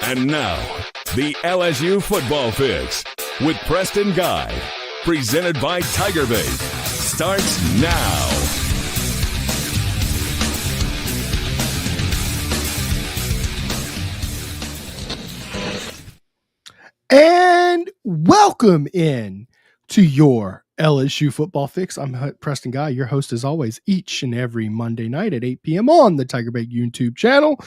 And now, the LSU Football Fix with Preston Guy, presented by TigerBait, starts now. And welcome in to your LSU Football Fix. I'm Preston Guy, your host as always, each and every Monday night at 8 p.m. on the TigerBait YouTube channel.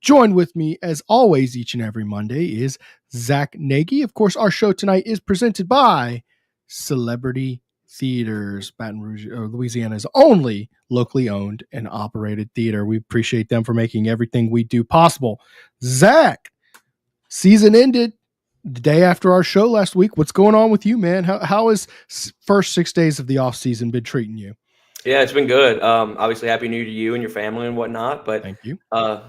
Join with me as always each and every Monday is Zach Nagy. Of course, our show tonight is presented by Celebrity Theaters, Baton Rouge, Louisiana's only locally owned and operated theater. We appreciate them for making everything we do possible. Zach, season ended the day after our show last week. What's going on with you, man? How has first 6 days of the offseason been treating you? Yeah, it's been good. Obviously, Happy New Year to you and your family and whatnot. But Thank you.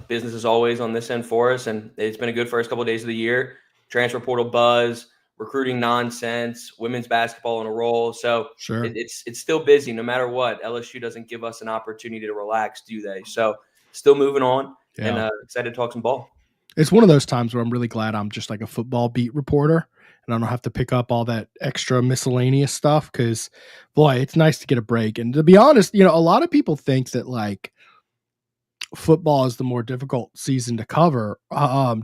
Business is always on this end for us, and it's been a good first couple of days of the year. Transfer portal buzz, recruiting nonsense, women's basketball on a roll. So Sure. It's still busy no matter what. LSU doesn't give us an opportunity to relax, do they? So still moving on, and excited to talk some ball. It's one of those times where I'm really glad I'm just like a football beat reporter and I don't have to pick up all that extra miscellaneous stuff because, boy, it's nice to get a break. And to be honest, a lot of people think that like football is the more difficult season to cover.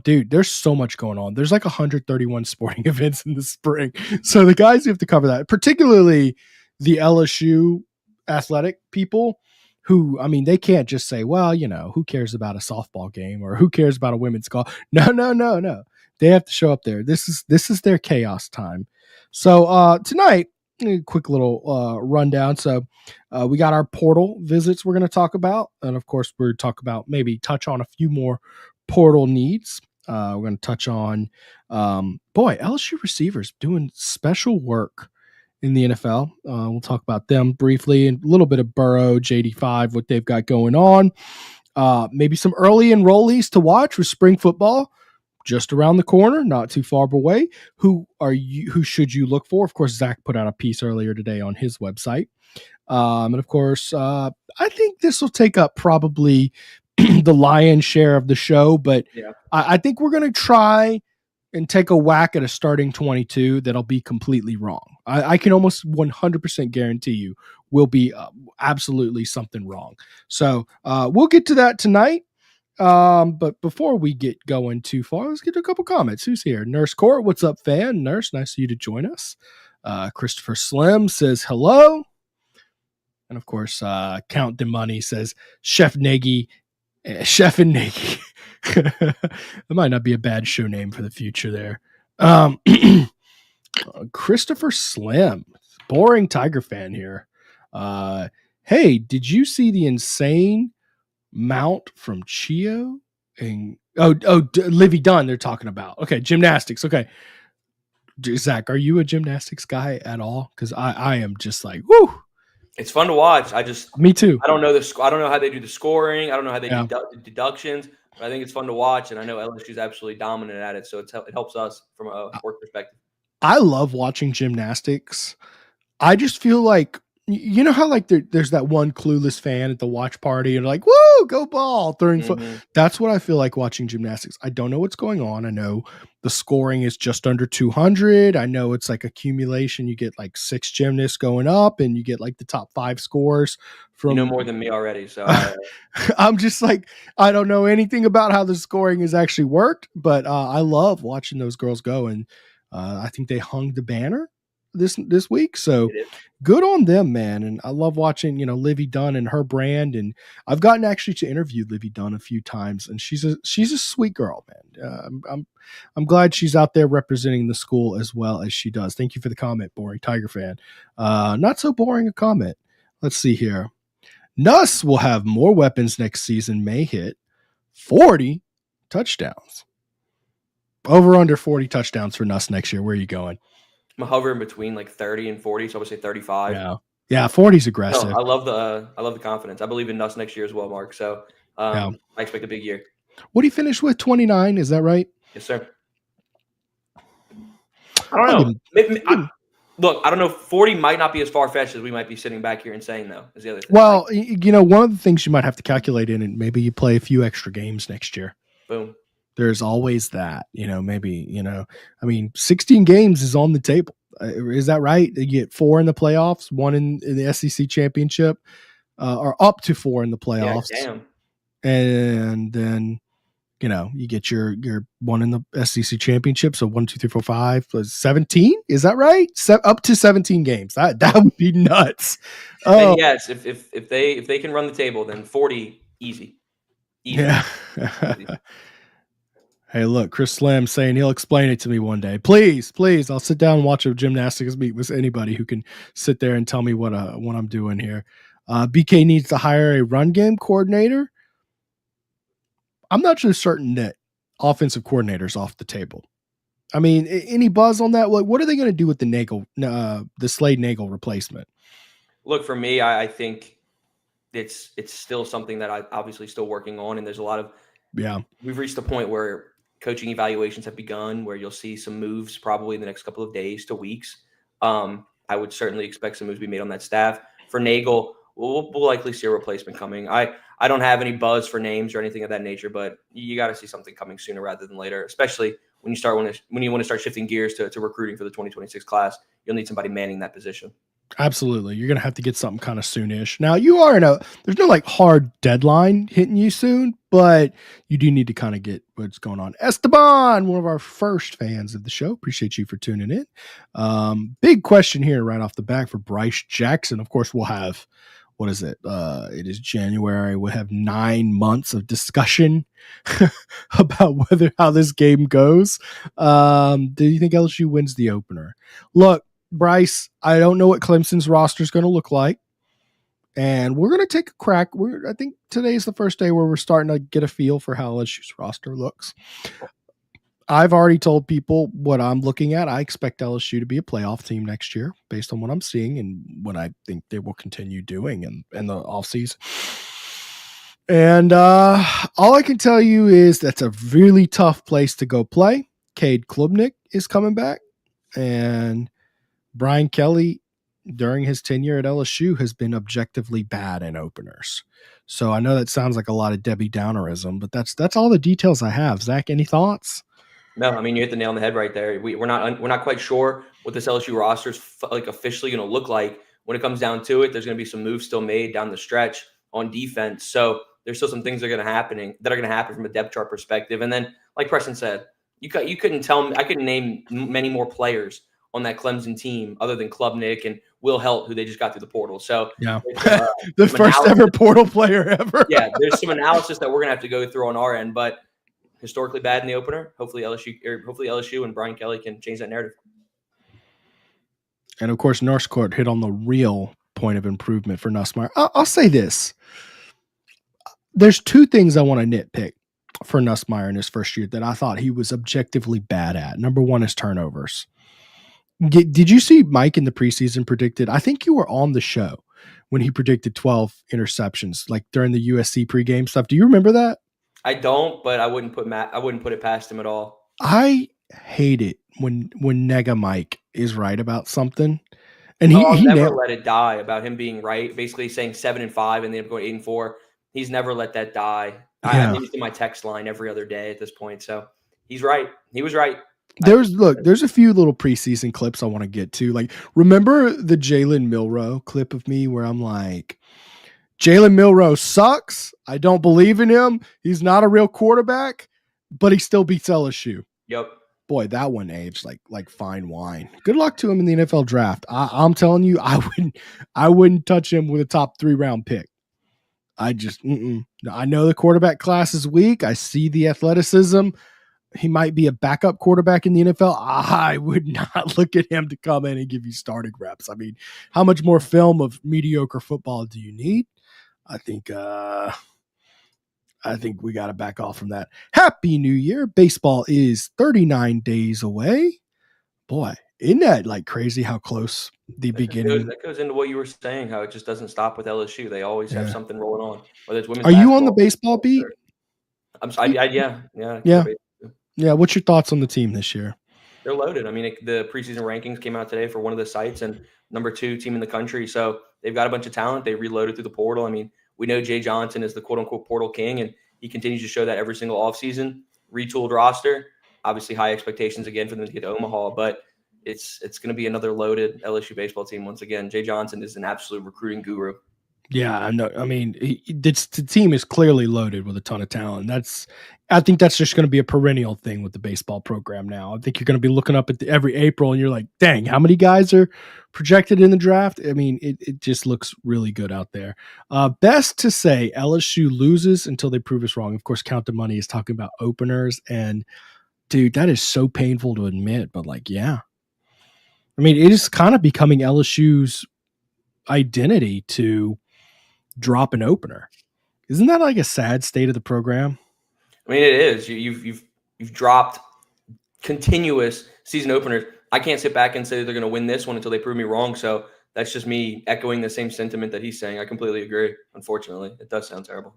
Dude, there's so much going on. There's like 131 sporting events in the spring. So the guys who have to cover that, particularly the LSU athletic people, who, I mean, they can't just say, well, who cares about a softball game or who cares about a women's golf? No. They have to show up there. This is their chaos time. So tonight, a quick little rundown. So we got our portal visits we're going to talk about. And of course, we're talk about maybe touch on a few more portal needs. We're going to touch on, LSU receivers doing special work in the NFL. We'll talk about them briefly and a little bit of Burrow, JD5, what they've got going on. Maybe some early enrollees to watch with spring football just around the corner, not too far away. Who should you look for? Of course, Zach put out a piece earlier today on his website. And of course, I think this will take up probably the lion's share of the show, but yeah. I think we're going to try and take a whack at a starting 22 that'll be completely wrong. I can almost 100% guarantee you will be absolutely something wrong. So we'll get to that tonight. But before we get going too far, let's get to a couple comments. Who's here? Nurse Court, what's up, fan? Nurse, nice of you to join us. Christopher Slim says hello. And of course, Count the Money says Chef and Nagy. That might not be a bad show name for the future there. Christopher Slim, boring Tiger fan here. Hey, did you see the insane mount from Chio? And Livy Dunn they're talking about. Okay, gymnastics. Okay. Zach, are you a gymnastics guy at all? Because I am just like, whoo. It's fun to watch. Me too. I don't know I don't know how they do the scoring. I don't know how they do deductions. But I think it's fun to watch, and I know LSU is absolutely dominant at it, so it helps us from a work perspective. I love watching gymnastics. I just feel like, how like there's that one clueless fan at the watch party and like, woo, go ball, throwing foot. That's what I feel like watching gymnastics. I don't know what's going on. I know the scoring is just under 200. I know it's like accumulation. You get like 6 gymnasts going up and you get like the top 5 scores from. You know more than me already. So I'm just like, I don't know anything about how the scoring has actually worked, but I love watching those girls go. And I think they hung the banner this week, so good on them, man. And I love watching Livy Dunn and her brand, and I've gotten actually to interview Livy Dunn a few times, and she's a sweet girl, man. I'm glad she's out there representing the school as well as she does. Thank you for the comment, boring Tiger fan. Not so boring a comment. Let's see here. Nuss will have more weapons next season, may hit 40 touchdowns. Over under 40 touchdowns for Nuss next year. Where are you going? I'm hovering between like 30 and 40, so I would say 35. Yeah, 40 is aggressive. No, I love the confidence. I believe in Nuss next year as well, Mark. So I expect a big year. What do you finish with? 29, is that right? Yes, sir. I don't know. Look, I don't know. 40 might not be as far-fetched as we might be sitting back here and saying, though, is the other thing. Well, one of the things you might have to calculate in, and maybe you play a few extra games next year. Boom. There's always that, maybe, I mean, 16 games is on the table. Is that right? You get 4 in the playoffs, 1 in the SEC championship, or up to 4 in the playoffs. Yeah, damn. And then, you get your 1 in the SEC championship. So 1, 2, 3, 4, 5, 17. Is that right? Up to 17 games. That would be nuts. Oh, and yes, if they can run the table, then 40 easy. Yeah. Easy. Hey, look, Chris Slam saying he'll explain it to me one day. Please, I'll sit down and watch a gymnastics meet with anybody who can sit there and tell me what I'm doing here. BK needs to hire a run game coordinator. I'm not just certain that offensive coordinator's off the table. I mean, any buzz on that? What are they going to do with the Slade Nagel replacement? Look, for me, I think it's still something that I'm obviously still working on, and there's a lot of we've reached a point where coaching evaluations have begun, where you'll see some moves probably in the next couple of days to weeks. I would certainly expect some moves to be made on that staff. For Nagel, we'll likely see a replacement coming. I don't have any buzz for names or anything of that nature, but you got to see something coming sooner rather than later, especially when you want to start shifting gears to recruiting for the 2026 class. You'll need somebody manning that position. Absolutely. You're going to have to get something kind of soonish. Now, you are there's no hard deadline hitting you soon, but you do need to kind of get what's going on. Esteban, one of our first fans of the show. Appreciate you for tuning in. Big question here right off the bat for Bryce Jackson. Of course, we'll have, what is it? It is January. We'll have 9 months of discussion about how this game goes. Do you think LSU wins the opener? Look, Bryce, I don't know what Clemson's roster is going to look like, and we're going to take a crack. I think today's the first day where we're starting to get a feel for how LSU's roster looks. I've already told people what I'm looking at. I expect LSU to be a playoff team next year based on what I'm seeing and what I think they will continue doing in the offseason. And all I can tell you is that's a really tough place to go play. Cade Klubnik is coming back, and Brian Kelly, during his tenure at LSU, has been objectively bad in openers. So I know that sounds like a lot of Debbie Downerism, but that's all the details I have. Zach, any thoughts? No, I mean, you hit the nail on the head right there. We're not quite sure what this LSU roster is officially going to look like. When it comes down to it, there's going to be some moves still made down the stretch on defense. So there's still some things that are going to happen from a depth chart perspective. And then, like Preston said, you couldn't tell me. I couldn't name many more players on that Clemson team other than Klubnik and Will Helt, who they just got through the portal. So yeah, the first ever portal player ever. Yeah, there's some analysis that we're gonna have to go through on our end, but historically bad in the opener. Hopefully LSU and Brian Kelly can change that narrative. And of course, Northcourt hit on the real point of improvement for Nussmeier. I'll say this: there's 2 things I want to nitpick for Nussmeier in his first year that I thought he was objectively bad at. Number 1 is turnovers. Did you see Mike in the preseason predicted? I think you were on the show when he predicted 12 interceptions, like during the USC pregame stuff. Do you remember that? I don't, but I wouldn't put it past him at all. I hate it when Nega Mike is right about something, and he never let it die about him being right. Basically saying 7 and 5, and they end up going 8 and 4. He's never let that die. Yeah. I'm used to my text line every other day at this point, so he's right. He was right. There's a few little preseason clips I want to get to. Like, remember the Jalen Milroe clip of me where I'm like, Jalen Milroe sucks. I don't believe in him. He's not a real quarterback, but he still beats LSU. Yep. Boy, that one aged like fine wine. Good luck to him in the NFL draft. I'm telling you, I wouldn't touch him with a top 3 round pick. I just, I know the quarterback class is weak. I see the athleticism. He might be a backup quarterback in the NFL. I would not look at him to come in and give you starting reps. I mean, how much more film of mediocre football do you need? I think we got to back off from that. Happy New Year. Baseball is 39 days away. Boy, isn't that crazy how close the beginning? That goes into what you were saying, how it just doesn't stop with LSU. They always have something rolling on. Whether it's women's Are you on the baseball beat? I'm sorry. Yeah. Yeah. What's your thoughts on the team this year? They're loaded. I mean, the preseason rankings came out today for one of the sites, and number 2 team in the country. So they've got a bunch of talent. They reloaded through the portal. I mean, we know Jay Johnson is the quote unquote portal king, and he continues to show that every single offseason. retooled roster. Obviously, high expectations again for them to get to Omaha, but it's going to be another loaded LSU baseball team once again. Jay Johnson is an absolute recruiting guru. Yeah, I know. I mean, the team is clearly loaded with a ton of talent. I think that's just going to be a perennial thing with the baseball program now. I think you're going to be looking up at every April and you're like, dang, how many guys are projected in the draft? I mean, it just looks really good out there. Best to say LSU loses until they prove us wrong. Of course, Count the Money is talking about openers, and dude, that is so painful to admit, but like, yeah. I mean, it is kind of becoming LSU's identity to drop an opener. Isn't that like a sad state of the program? I mean, it is. You've dropped continuous season openers. I can't sit back and say they're going to win this one until they prove me wrong. So that's just me echoing the same sentiment that he's saying. I completely agree. Unfortunately, it does sound terrible.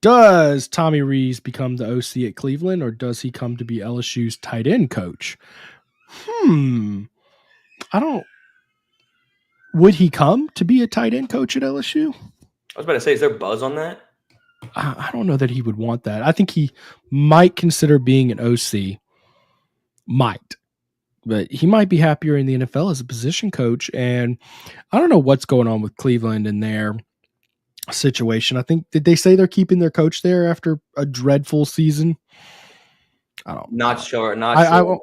Does Tommy Rees become the OC at Cleveland, or does he come to be LSU's tight end coach? Would he come to be a tight end coach at LSU? I was about to say, is there buzz on that? I don't know that he would want that. I think he might consider being an OC. But he might be happier in the NFL as a position coach. And I don't know what's going on with Cleveland and their situation. I think, did they say they're keeping their coach there after a dreadful season? I don't know. Not sure. Sure.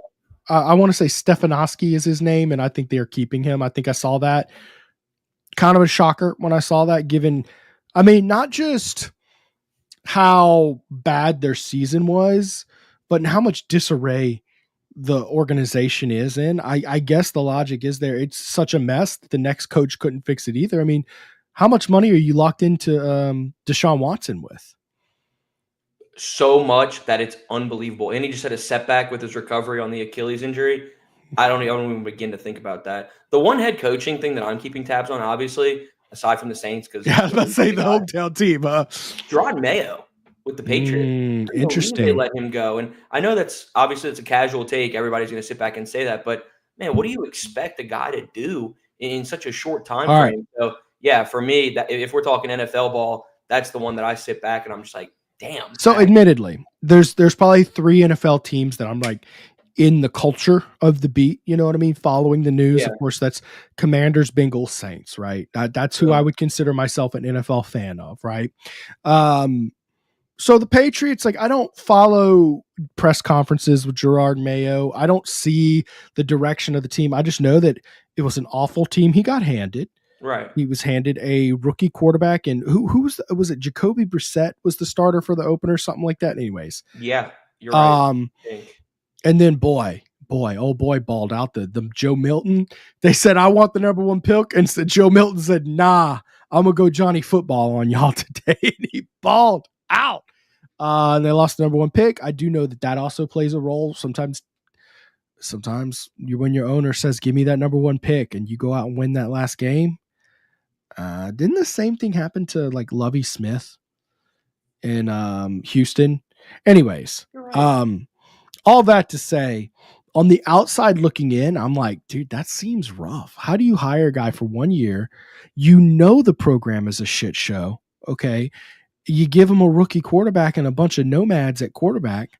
I want to say Stefanowski is his name, and I think they're keeping him. I think I saw that. Kind of a shocker when I saw that, given, I mean, not just how bad their season was, but how much disarray the organization is in. I guess the logic is there. It's such a mess that the next coach couldn't fix it either. I mean, how much money are you locked into Deshaun Watson with? So much that it's unbelievable. And he just had a setback with his recovery on the Achilles injury. I don't even begin to think about that. The one head coaching thing that I'm keeping tabs on, obviously, aside from the Saints, because I was about to say the hometown team, Gerard Mayo with the Patriots. Interesting. They let him go, and I know that's obviously it's a casual take. Everybody's going to sit back and say that, but man, what do you expect a guy to do in such a short time frame? Right. So yeah, for me, that if we're talking NFL ball, that's the one that I sit back and I'm just like, damn. So admittedly, there's probably 3 NFL teams that I'm like in the culture of the beat, you know what I mean? Following the news. Yeah. Of course, that's Commanders, Bengals, Saints, right? That's who I would consider myself an NFL fan of, right? So the Patriots, like, I don't follow press conferences with Gerard Mayo. I don't see the direction of the team. I just know that it was an awful team he got handed. Right. He was handed a rookie quarterback, and who was it? Jacoby Brissett was the starter for the opener, something like that. Anyways. Yeah, you're right. And then boy, balled out the Joe Milton. They said, I want the number 1 pick. And Joe Milton said, nah, I'm going to go Johnny Football on y'all today. And he balled out. And they lost the number 1 pick. I do know that also plays a role. Sometimes when your owner says, give me that number 1 pick, and you go out and win that last game. Didn't the same thing happen to like Lovie Smith in Houston? Anyways, right. All that to say, on the outside looking in, I'm like, dude, that seems rough. How do you hire a guy for 1 year? You know the program is a shit show, okay? You give him a rookie quarterback and a bunch of nomads at quarterback,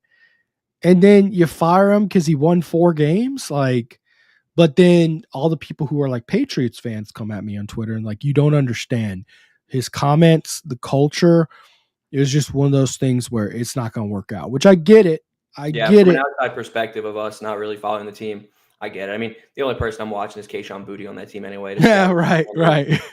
and then you fire him because he won 4 games? Like, but then all the people who are like Patriots fans come at me on Twitter and like, you don't understand his comments, the culture. It was just one of those things where it's not going to work out, which I get it. I get it. From an outside perspective of us not really following the team, I get it. I mean, the only person I'm watching is Kayshon Boutte on that team anyway. Yeah, right.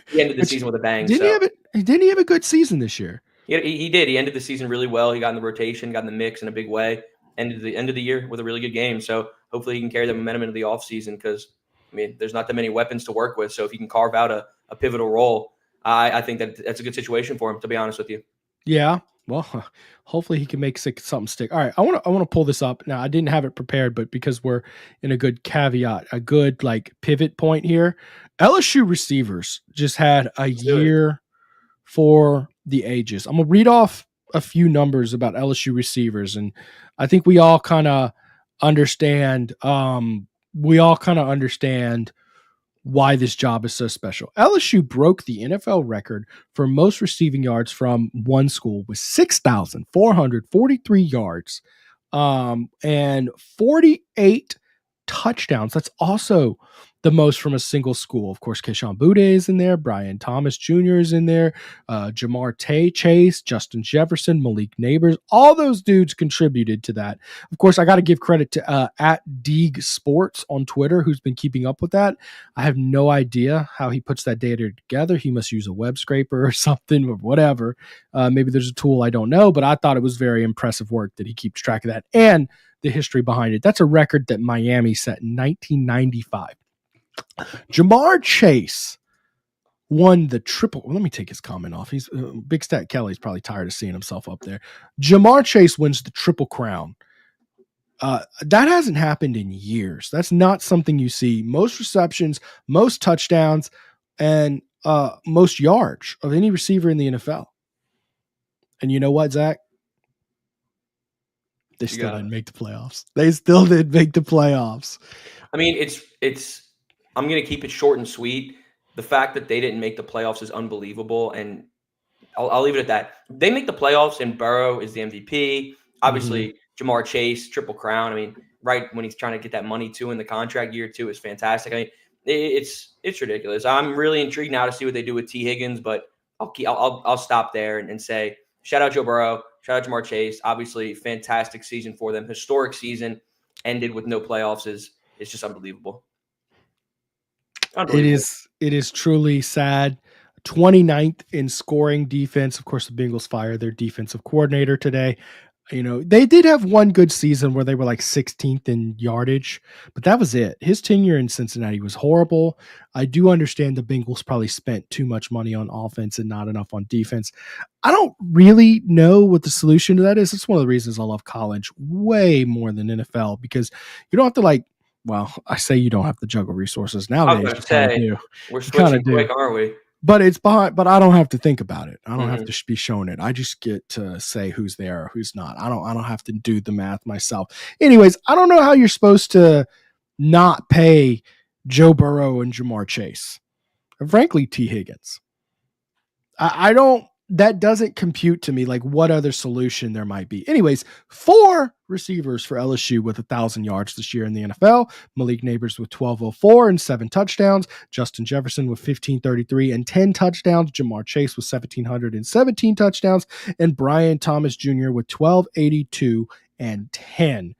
He ended the season with a bang. Didn't he have a good season this year? He did. He ended the season really well. He got in the rotation, got in the mix in a big way. Ended the end of the year with a really good game. So hopefully he can carry the momentum into the offseason because, I mean, there's not that many weapons to work with. So if he can carve out a pivotal role, I think that's a good situation for him, to be honest with you. Yeah. Well, hopefully he can make something stick. All right, I want to pull this up. Now, I didn't have it prepared, but because we're in a good caveat, a good like pivot point here, LSU receivers just had a year for the ages. I'm going to read off a few numbers about LSU receivers, and I think we all kind of understand why this job is so special. LSU broke the NFL record for most receiving yards from one school with 6,443 yards and 48 touchdowns. That's also the most from a single school. Of course, Keyshawn Boutte is in there. Brian Thomas Jr. is in there. Jamar Chase, Justin Jefferson, Malik Neighbors. All those dudes contributed to that. Of course, I got to give credit to at Deeg Sports on Twitter, who's been keeping up with that. I have no idea how he puts that data together. He must use a web scraper or something or whatever. Maybe there's a tool I don't know, but I thought it was very impressive work that he keeps track of that and the history behind it. That's a record that Miami set in 1995. Jamar Chase won the triple. Well, let me take his comment off. He's Big Stat Kelly's probably tired of seeing himself up there. Jamar Chase wins the Triple Crown. That hasn't happened in years. That's not something you see. Most receptions, most touchdowns, and most yards of any receiver in the NFL. And you know what, Zach? They still didn't make the playoffs. They still didn't make the playoffs. I mean, it's. I'm going to keep it short and sweet. The fact that they didn't make the playoffs is unbelievable, and I'll leave it at that. They make the playoffs, and Burrow is the MVP. Obviously, Jamar Chase, Triple Crown. I mean, right when he's trying to get that money too in the contract year too is fantastic. I mean, it's ridiculous. I'm really intrigued now to see what they do with T. Higgins, but I'll stop there and say shout out Joe Burrow, shout out Jamar Chase. Obviously, fantastic season for them. Historic season ended with no playoffs is just unbelievable. It is truly sad. 29th in scoring defense. Of course, the Bengals fired their defensive coordinator today. You know, they did have one good season where they were like 16th in yardage, but that was it. His tenure in Cincinnati was horrible. I do understand the Bengals probably spent too much money on offense and not enough on defense. I don't really know what the solution to that is. It's one of the reasons I love college way more than NFL, because you don't have to I say you don't have to juggle resources nowadays. We're switching quick, aren't we? But it's behind. But I don't have to think about it. I don't have to be shown it. I just get to say who's there or who's not. I don't have to do the math myself. Anyways, I don't know how you're supposed to not pay Joe Burrow and Jamar Chase, and frankly, T. Higgins. I don't. That doesn't compute to me like what other solution there might be. Anyways, 4 receivers for LSU with 1,000 yards this year in the NFL. Malik Neighbors with 1,204 and 7 touchdowns. Justin Jefferson with 1,533 and 10 touchdowns. Jamar Chase with 1,717 touchdowns. And Brian Thomas Jr. with 1,282 and 10.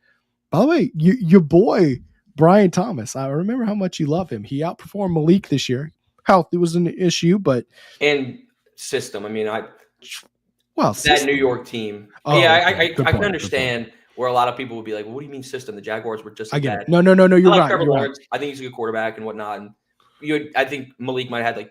By the way, your boy, Brian Thomas, I remember how much you love him. He outperformed Malik this year. Health was an issue, but... And system. I mean, that New York team. Oh, yeah, I can understand where a lot of people would be like, well, what do you mean system? The Jaguars were just I get bad. it. No, you're right. I think he's a good quarterback and whatnot. And I think Malik might have had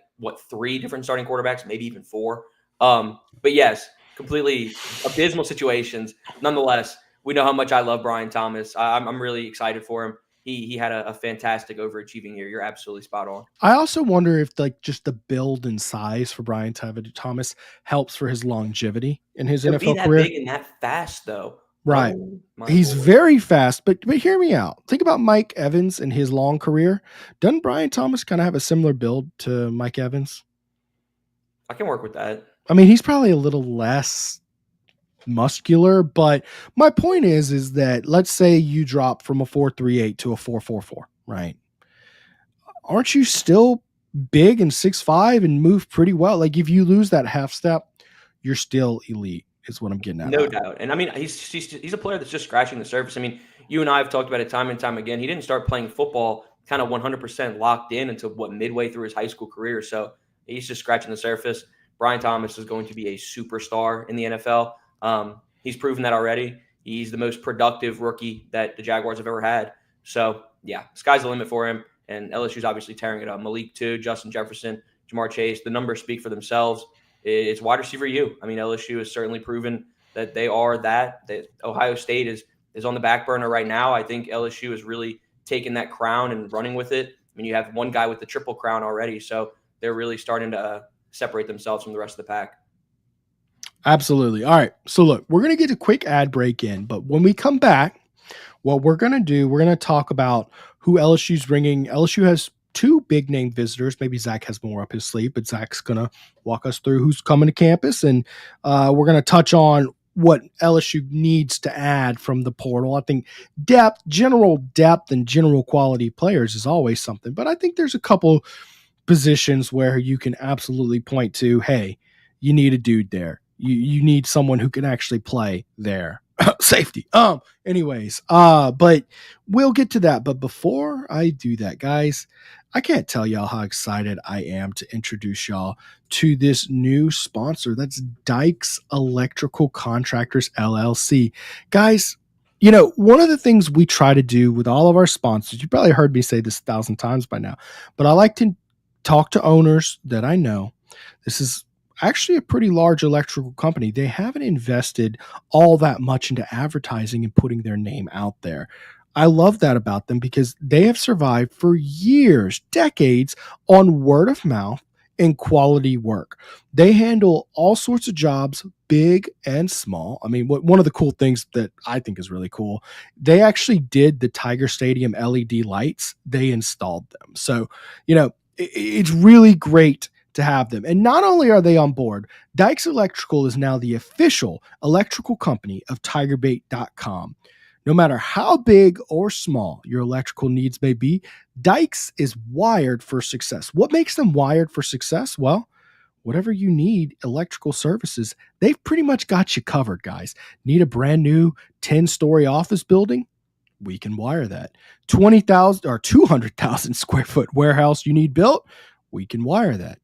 3 different starting quarterbacks, maybe even 4. But yes, completely abysmal situations. Nonetheless, we know how much I love Brian Thomas. I'm really excited for him. He had a fantastic overachieving year. You're absolutely spot on. I also wonder if just the build and size for Brian Thomas helps for his longevity in his NFL career. Big and that fast though. Right. He's very fast, but hear me out. Think about Mike Evans and his long career. Doesn't Brian Thomas kind of have a similar build to Mike Evans? I can work with that. I mean, he's probably a little less muscular, but my point is that let's say you drop from a 4.38 to a 4.44, right? Aren't you still big and 6'5" and move pretty well? Like if you lose that half step, you're still elite is what I'm getting at. No doubt. And I mean, he's a player that's just scratching the surface. I mean, you and I have talked about it time and time again. He didn't start playing football kind of 100% locked in until midway through his high school career. So he's just scratching the surface. Brian Thomas is going to be a superstar in the NFL. He's proven that already. He's the most productive rookie that the Jaguars have ever had. So, yeah, sky's the limit for him. And LSU's obviously tearing it up. Malik, too, Justin Jefferson, Jamar Chase. The numbers speak for themselves. It's wide receiver U. I mean, LSU has certainly proven that they are that Ohio State is on the back burner right now. I think LSU has really taken that crown and running with it. I mean, you have one guy with the triple crown already. So they're really starting to separate themselves from the rest of the pack. Absolutely. All right. So look, we're going to get a quick ad break in, but when we come back, what we're going to do, we're going to talk about who LSU's bringing. LSU has 2 big name visitors. Maybe Zach has more up his sleeve, but Zach's going to walk us through who's coming to campus. And we're going to touch on what LSU needs to add from the portal. I think general depth and general quality players is always something, but I think there's a couple positions where you can absolutely point to, hey, you need a dude there. You need someone who can actually play there. Safety. But we'll get to that. But before I do that, guys, I can't tell y'all how excited I am to introduce y'all to this new sponsor. That's Dykes Electrical Contractors, LLC. Guys, one of the things we try to do with all of our sponsors, you probably heard me say this 1,000 times by now, but I like to talk to owners that I know. This is actually a pretty large electrical company. They haven't invested all that much into advertising and putting their name out there. I love that about them because they have survived for years, decades on word of mouth and quality work. They handle all sorts of jobs, big and small. I mean, one of the cool things that I think is really cool, they actually did the Tiger Stadium LED lights. They installed them. So, it's really great to have them. And not only are they on board, Dykes Electrical is now the official electrical company of TigerBait.com. No matter how big or small your electrical needs may be, Dykes is wired for success. What makes them wired for success? Well, whatever you need electrical services, they've pretty much got you covered, guys. Need a brand new 10-story office building? We can wire that. 20,000 or 200,000 square foot warehouse you need built? We can wire that.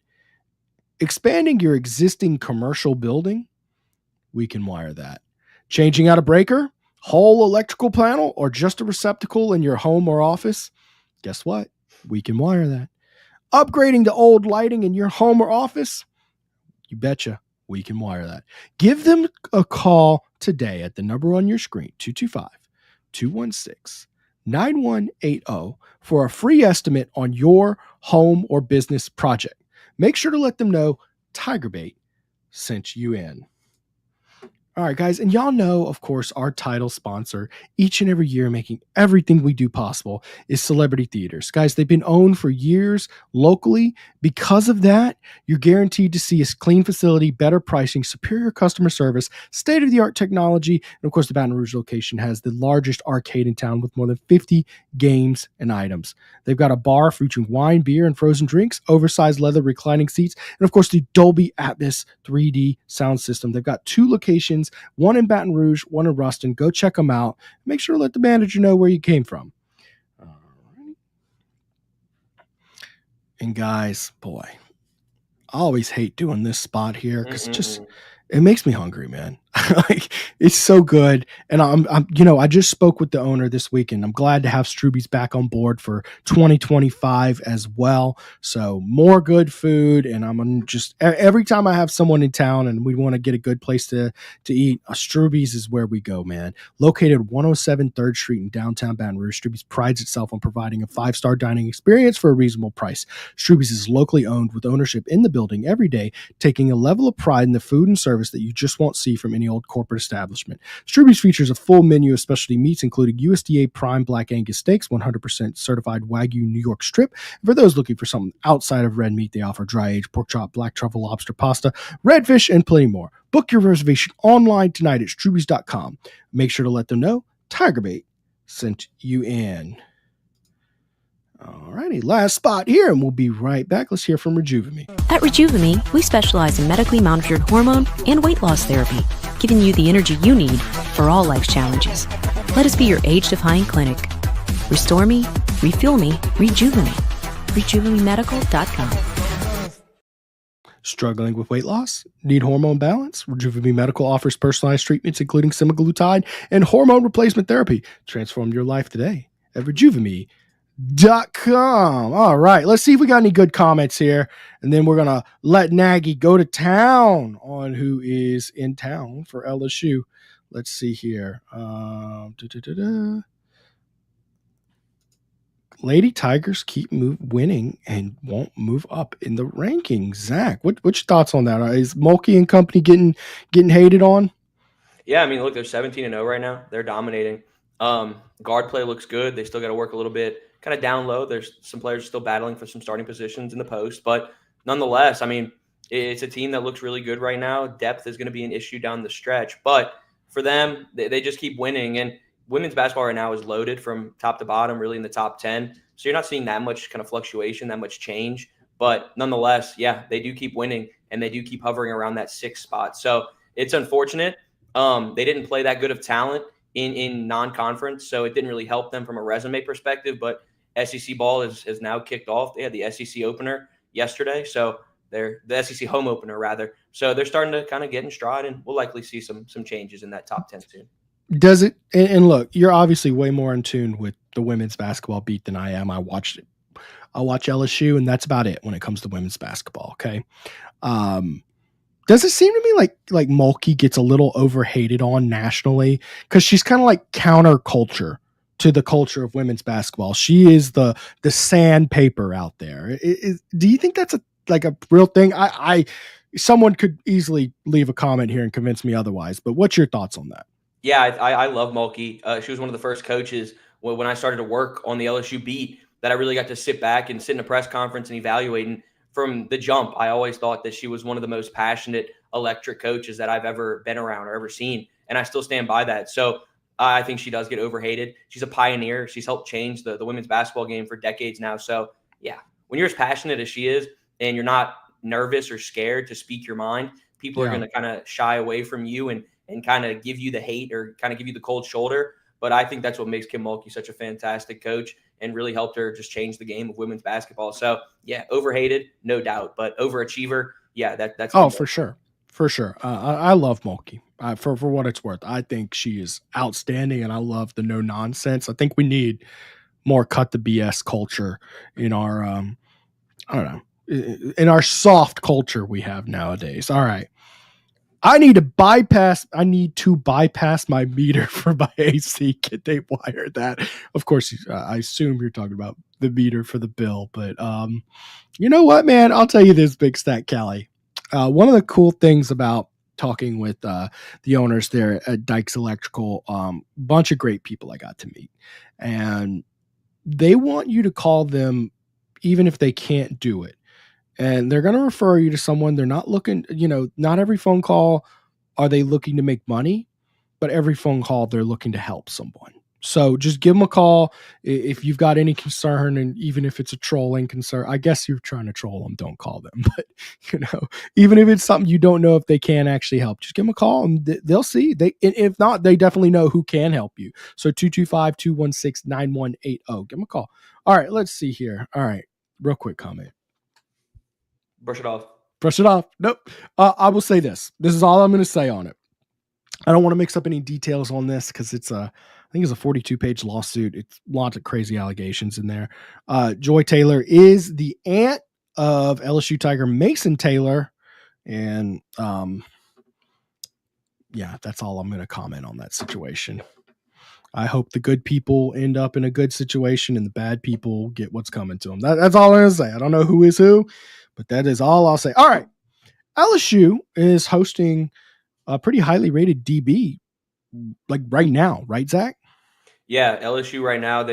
Expanding your existing commercial building? We can wire that. Changing out a breaker, whole electrical panel, or just a receptacle in your home or office? Guess what? We can wire that. Upgrading the old lighting in your home or office? You betcha. We can wire that. Give them a call today at the number on your screen, 225-216-9180, for a free estimate on your home or business project. Make sure to let them know TigerBait sent you in. All right, guys, and y'all know, of course, our title sponsor each and every year, making everything we do possible, is Celebrity Theaters. Guys, they've been owned for years locally. Because of that, you're guaranteed to see a clean facility, better pricing, superior customer service, state-of-the-art technology, and of course, the Baton Rouge location has the largest arcade in town with more than 50 games and items. They've got a bar featuring wine, beer, and frozen drinks, oversized leather reclining seats, and of course, the Dolby Atmos 3D sound system. They've got 2 locations, one in Baton Rouge, one in Ruston. Go check them out. Make sure to let the manager know where you came from. And guys, boy, I always hate doing this spot here because it makes me hungry, man. Like, it's so good. And I just spoke with the owner this weekend. I'm glad to have Struby's back on board for 2025 as well. So more good food. And I'm just, every time I have someone in town and we want to get a good place to eat, Struby's is where we go, man. Located 107 3rd Street in downtown Baton Rouge, Struby's prides itself on providing a 5-star dining experience for a reasonable price. Struby's is locally owned with ownership in the building every day, taking a level of pride in the food and service that you just won't see from any old corporate establishment. Struby's features a full menu of specialty meats, including USDA prime black Angus steaks, 100% certified Wagyu New York strip. And for those looking for something outside of red meat, they offer dry-aged pork chop, black truffle, lobster, pasta, redfish, and plenty more. Book your reservation online tonight at strubys.com. Make sure to let them know TigerBait sent you in. All righty, last spot here, and we'll be right back. Let's hear from Rejuvame. At Rejuvame, we specialize in medically monitored hormone and weight loss therapy, giving you the energy you need for all life's challenges. Let us be your age-defying clinic. Restore me, refuel me, Rejuvame. RejuvameMedical.com. Struggling with weight loss? Need hormone balance? Rejuvame Medical offers personalized treatments, including semaglutide and hormone replacement therapy. Transform your life today at Rejuvame.com. All right, let's see if we got any good comments here, and then we're gonna let Nagy go to town on who is in town for LSU. Let's see here. Lady Tigers keep winning and won't move up in the rankings. Zach, what's your thoughts on that? Is Mulkey and company getting hated on? Yeah, I mean, look, they're 17-0 right now. They're dominating. Guard play looks good. They still got to work a little bit. Kind of down low. There's some players still battling for some starting positions in the post, but nonetheless, I mean, It's a team that looks really good right now. Depth is going to be an issue down the stretch, but for them, they just keep winning. And women's basketball right now is loaded from top to bottom, really in the top 10. So you're not seeing that much kind of fluctuation, that much change. But nonetheless, yeah, they do keep winning, and they do keep hovering around that 6th spot. So it's unfortunate. They didn't play that good of talent in non-conference, so it didn't really help them from a resume perspective. But SEC ball has now kicked off. They had the SEC opener yesterday, so they're the SEC home opener rather. So they're starting to kind of get in stride, and we'll likely see some changes in that top 10 soon. Does it? And look, you're obviously way more in tune with the women's basketball beat than I am. I watch LSU, and that's about it when it comes to women's basketball. Okay. Does it seem to me like Mulkey gets a little overhated on nationally because she's kind of like counterculture to the culture of women's basketball? She is the sandpaper out there. Do you think that's a real thing? Someone could easily leave a comment here and convince me otherwise, but what's your thoughts on that? Yeah, I love Mulkey. She was one of the first coaches when I started to work on the LSU beat that I really got to sit back and sit in a press conference and evaluate. And from the jump, I always thought that she was one of the most passionate, electric coaches that I've ever been around or ever seen. And I still stand by that. So I think she does get overhated. She's a pioneer. She's helped change the women's basketball game for decades now. So yeah, when you're as passionate as she is and you're not nervous or scared to speak your mind, people are going to kind of shy away from you and kind of give you the hate or kind of give you the cold shoulder. But I think that's what makes Kim Mulkey such a fantastic coach and really helped her just change the game of women's basketball. So yeah, overhated, no doubt, but overachiever. Yeah, that's. Oh, for sure. For sure. I love Mulkey for what it's worth. I think she is outstanding, and I love the no nonsense. I think we need more cut the BS culture in our, I don't know, in our soft culture we have nowadays. All right. I need to bypass my meter for my AC. Can they wire that? Of course, I assume you're talking about the meter for the bill, but you know what, man? I'll tell you this, Big Stat Cali. One of the cool things about talking with the owners there at Dykes Electrical, bunch of great people I got to meet, and they want you to call them even if they can't do it. And they're going to refer you to someone. They're not looking, not every phone call are they looking to make money, but every phone call they're looking to help someone. So just give them a call if you've got any concern, and even if it's a trolling concern. I guess you're trying to troll them, don't call them. But even if it's something you don't know if they can actually help, just give them a call and they'll see. If not, they definitely know who can help you. So 225-216-9180. Give them a call. All right, let's see here. All right, real quick comment. Brush it off. Nope. I will say this. This is all I'm going to say on it. I don't want to mix up any details on this because I think it's a 42-page lawsuit. It's lots of crazy allegations in there. Joy Taylor is the aunt of LSU Tiger Mason Taylor. And yeah, that's all I'm going to comment on that situation. I hope the good people end up in a good situation and the bad people get what's coming to them. That's all I'm going to say. I don't know who is who, but that is all I'll say. All right. LSU is hosting a pretty highly rated DB like right now, right, Zach? Yeah, LSU right now,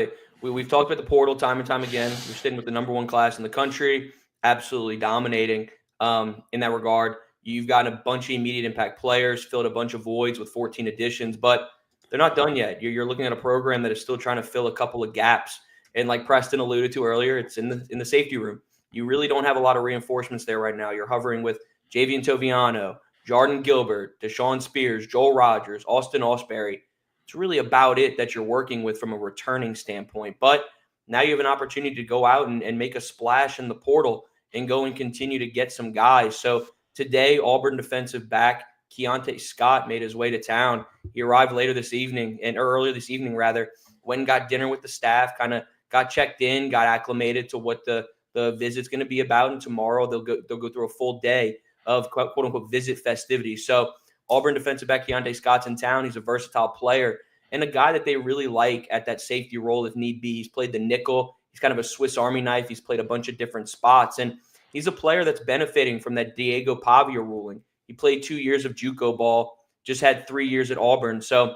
we've talked about the portal time and time again. We're sitting with the number 1 class in the country, absolutely dominating in that regard. You've gotten a bunch of immediate impact players, filled a bunch of voids with 14 additions, but they're not done yet. You're looking at a program that is still trying to fill a couple of gaps. And like Preston alluded to earlier, it's in the safety room. You really don't have a lot of reinforcements there right now. You're hovering with Javian Toviano, Jordan Gilbert, Deshaun Spears, Joel Rogers, Austin Osbury. It's really about it that you're working with from a returning standpoint. But now you have an opportunity to go out and make a splash in the portal and go and continue to get some guys. So today, Auburn defensive back Keontae Scott made his way to town. He arrived earlier this evening, went and got dinner with the staff, kind of got checked in, got acclimated to what the visit's going to be about. And tomorrow they'll go through a full day of quote unquote visit festivities. So Auburn defensive back Keontae Scott's in town. He's a versatile player and a guy that they really like at that safety role if need be. He's played the nickel. He's kind of a Swiss Army knife. He's played a bunch of different spots. And he's a player that's benefiting from that Diego Pavia ruling. He played 2 years of JUCO ball, just had 3 years at Auburn. So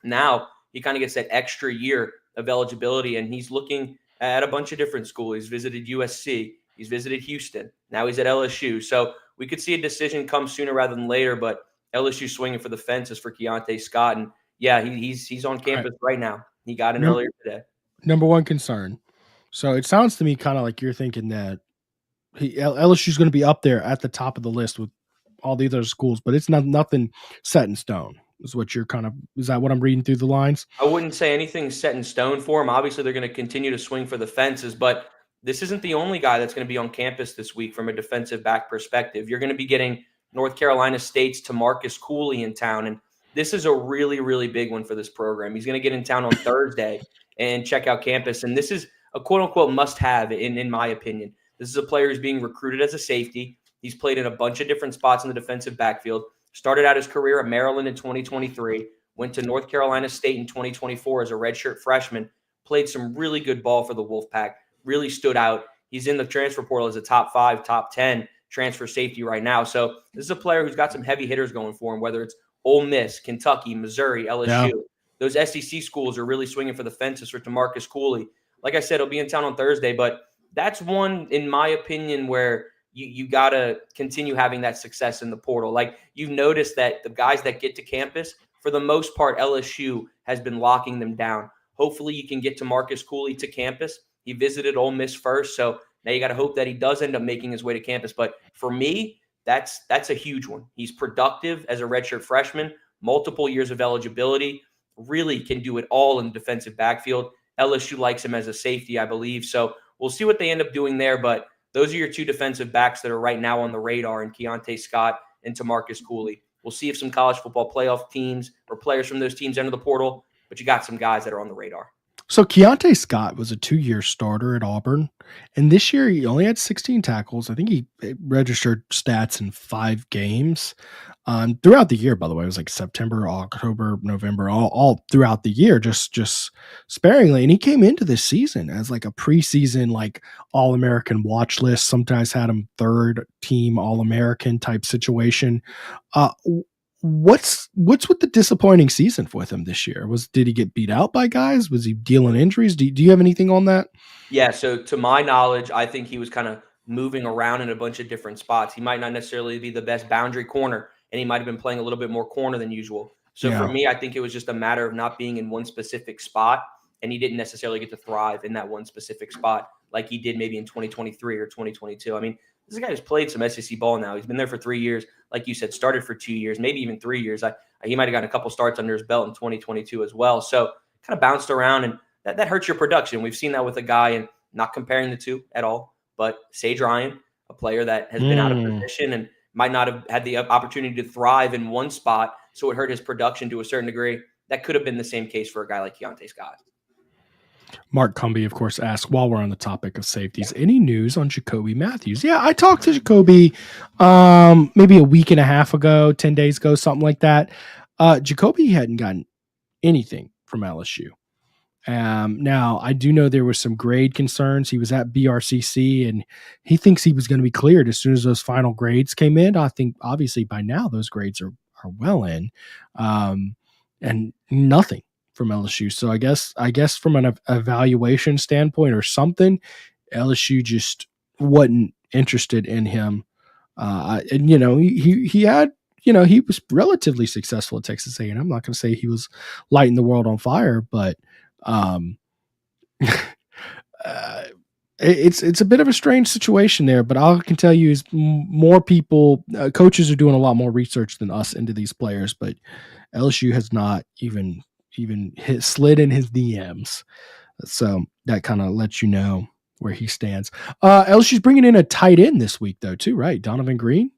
now he kind of gets that extra year of eligibility, and he's looking at a bunch of different schools. He's visited USC. He's visited Houston. Now he's at LSU. So we could see a decision come sooner rather than later, but LSU swinging for the fences for Keontae Scott. And yeah, he's on campus right now. He got in earlier today. Number one concern. So it sounds to me kind of like you're thinking that LSU is going to be up there at the top of the list with all the other schools, but it's nothing set in stone. Is what you're is that what I'm reading through the lines? I wouldn't say anything's set in stone for him. Obviously, they're going to continue to swing for the fences, but this isn't the only guy that's going to be on campus this week from a defensive back perspective. You're going to be getting North Carolina State's TaMarcus Cooley in town, and this is a really, really big one for this program. He's going to get in town on Thursday and check out campus, and this is a quote-unquote must-have in my opinion. This is a player who's being recruited as a safety. He's played in a bunch of different spots in the defensive backfield, started out his career at Maryland in 2023, went to North Carolina State in 2024 as a redshirt freshman, played some really good ball for the Wolfpack, really stood out. He's in the transfer portal as a top 5, top 10 transfer safety right now. So this is a player who's got some heavy hitters going for him, whether it's Ole Miss, Kentucky, Missouri, LSU. Yeah. Those SEC schools are really swinging for the fences for TaMarcus Cooley. Like I said, he'll be in town on Thursday, but that's one, in my opinion, where you got to continue having that success in the portal. Like, you've noticed that the guys that get to campus, for the most part, LSU has been locking them down. Hopefully you can get TaMarcus Cooley to campus. He visited Ole Miss first, so now you got to hope that he does end up making his way to campus. But for me, that's a huge one. He's productive as a redshirt freshman, multiple years of eligibility, really can do it all in the defensive backfield. LSU likes him as a safety, I believe. So we'll see what they end up doing there, but those are your two defensive backs that are right now on the radar, in Keontae Scott and TaMarcus Cooley. We'll see if some college football playoff teams or players from those teams enter the portal, but you got some guys that are on the radar. So Keontae Scott was a 2-year starter at Auburn, and this year he only had 16 tackles. I think he registered stats in 5 games. Throughout the year, by the way, it was like September, October, November, all throughout the year, just sparingly. And he came into this season as like a preseason, like All-American watch list. Sometimes had him 3rd team All-American type situation. What's with the disappointing season with him this year? Did he get beat out by guys? Was he dealing injuries? Do you have anything on that? Yeah, so to my knowledge, I think he was kind of moving around in a bunch of different spots. He might not necessarily be the best boundary corner, and he might have been playing a little bit more corner than usual. So for me, I think it was just a matter of not being in one specific spot, and he didn't necessarily get to thrive in that one specific spot like he did maybe in 2023 or 2022. I mean, this is a guy who's played some SEC ball now. He's been there for 3 years. Like you said, started for 2 years, maybe even 3 years. He might have gotten a couple starts under his belt in 2022 as well. So kind of bounced around, and that hurts your production. We've seen that with a guy, and not comparing the two at all, but Sage Ryan, a player that has been out of position and might not have had the opportunity to thrive in one spot, so it hurt his production to a certain degree. That could have been the same case for a guy like Keontae Scott. Mark Cumby, of course, asked, while we're on the topic of safeties, any news on Jacoby Matthews? Yeah, I talked to Jacoby maybe a week and a half ago, 10 days ago, something like that. Jacoby hadn't gotten anything from LSU. Now, I do know there was some grade concerns. He was at BRCC, and he thinks he was going to be cleared as soon as those final grades came in. I think, obviously, by now those grades are well in, and nothing from LSU. So I guess from an evaluation standpoint or something, LSU just wasn't interested in him. And he had, he was relatively successful at Texas A&M. I'm not going to say he was lighting the world on fire, but it's a bit of a strange situation there. But all I can tell you is more people, coaches are doing a lot more research than us into these players, but LSU has not even slid in his DMs. So that kind of lets you know where he stands. LSU's bringing in a tight end this week, though, too, right? Donovan Green?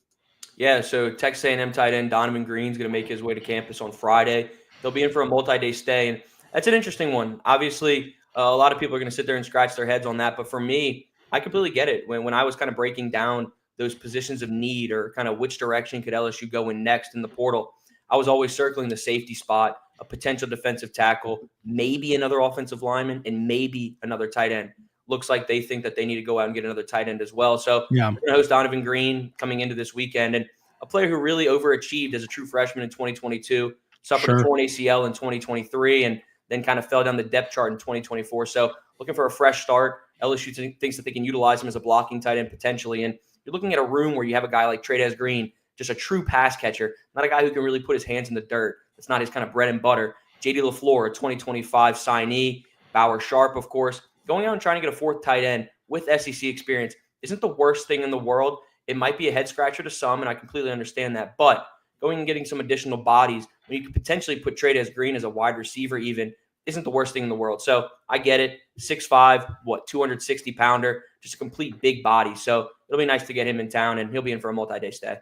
Yeah, so Texas A&M tight end Donovan Green's going to make his way to campus on Friday. He'll be in for a multi-day stay, and that's an interesting one. Obviously, a lot of people are going to sit there and scratch their heads on that, but for me, I completely get it. When I was kind of breaking down those positions of need, or kind of which direction could LSU go in next in the portal, I was always circling the safety spot, a potential defensive tackle, maybe another offensive lineman, and maybe another tight end. Looks like they think that they need to go out and get another tight end as well. So we're going to host Donovan Green coming into this weekend, and a player who really overachieved as a true freshman in 2022, suffered a torn ACL in 2023, and then kind of fell down the depth chart in 2024. So looking for a fresh start. LSU thinks that they can utilize him as a blocking tight end potentially, and you're looking at a room where you have a guy like Trey'Dez Green, just a true pass catcher, not a guy who can really put his hands in the dirt. That's not his kind of bread and butter. J.D. LaFleur, a 2025 signee. Bauer Sharp, of course. Going out and trying to get a fourth tight end with SEC experience isn't the worst thing in the world. It might be a head scratcher to some, and I completely understand that. But going and getting some additional bodies, when you could potentially put Trey'Dez Green as a wide receiver even, isn't the worst thing in the world. So I get it. 6'5", 260-pounder, just a complete big body. So it'll be nice to get him in town, and he'll be in for a multi-day stay.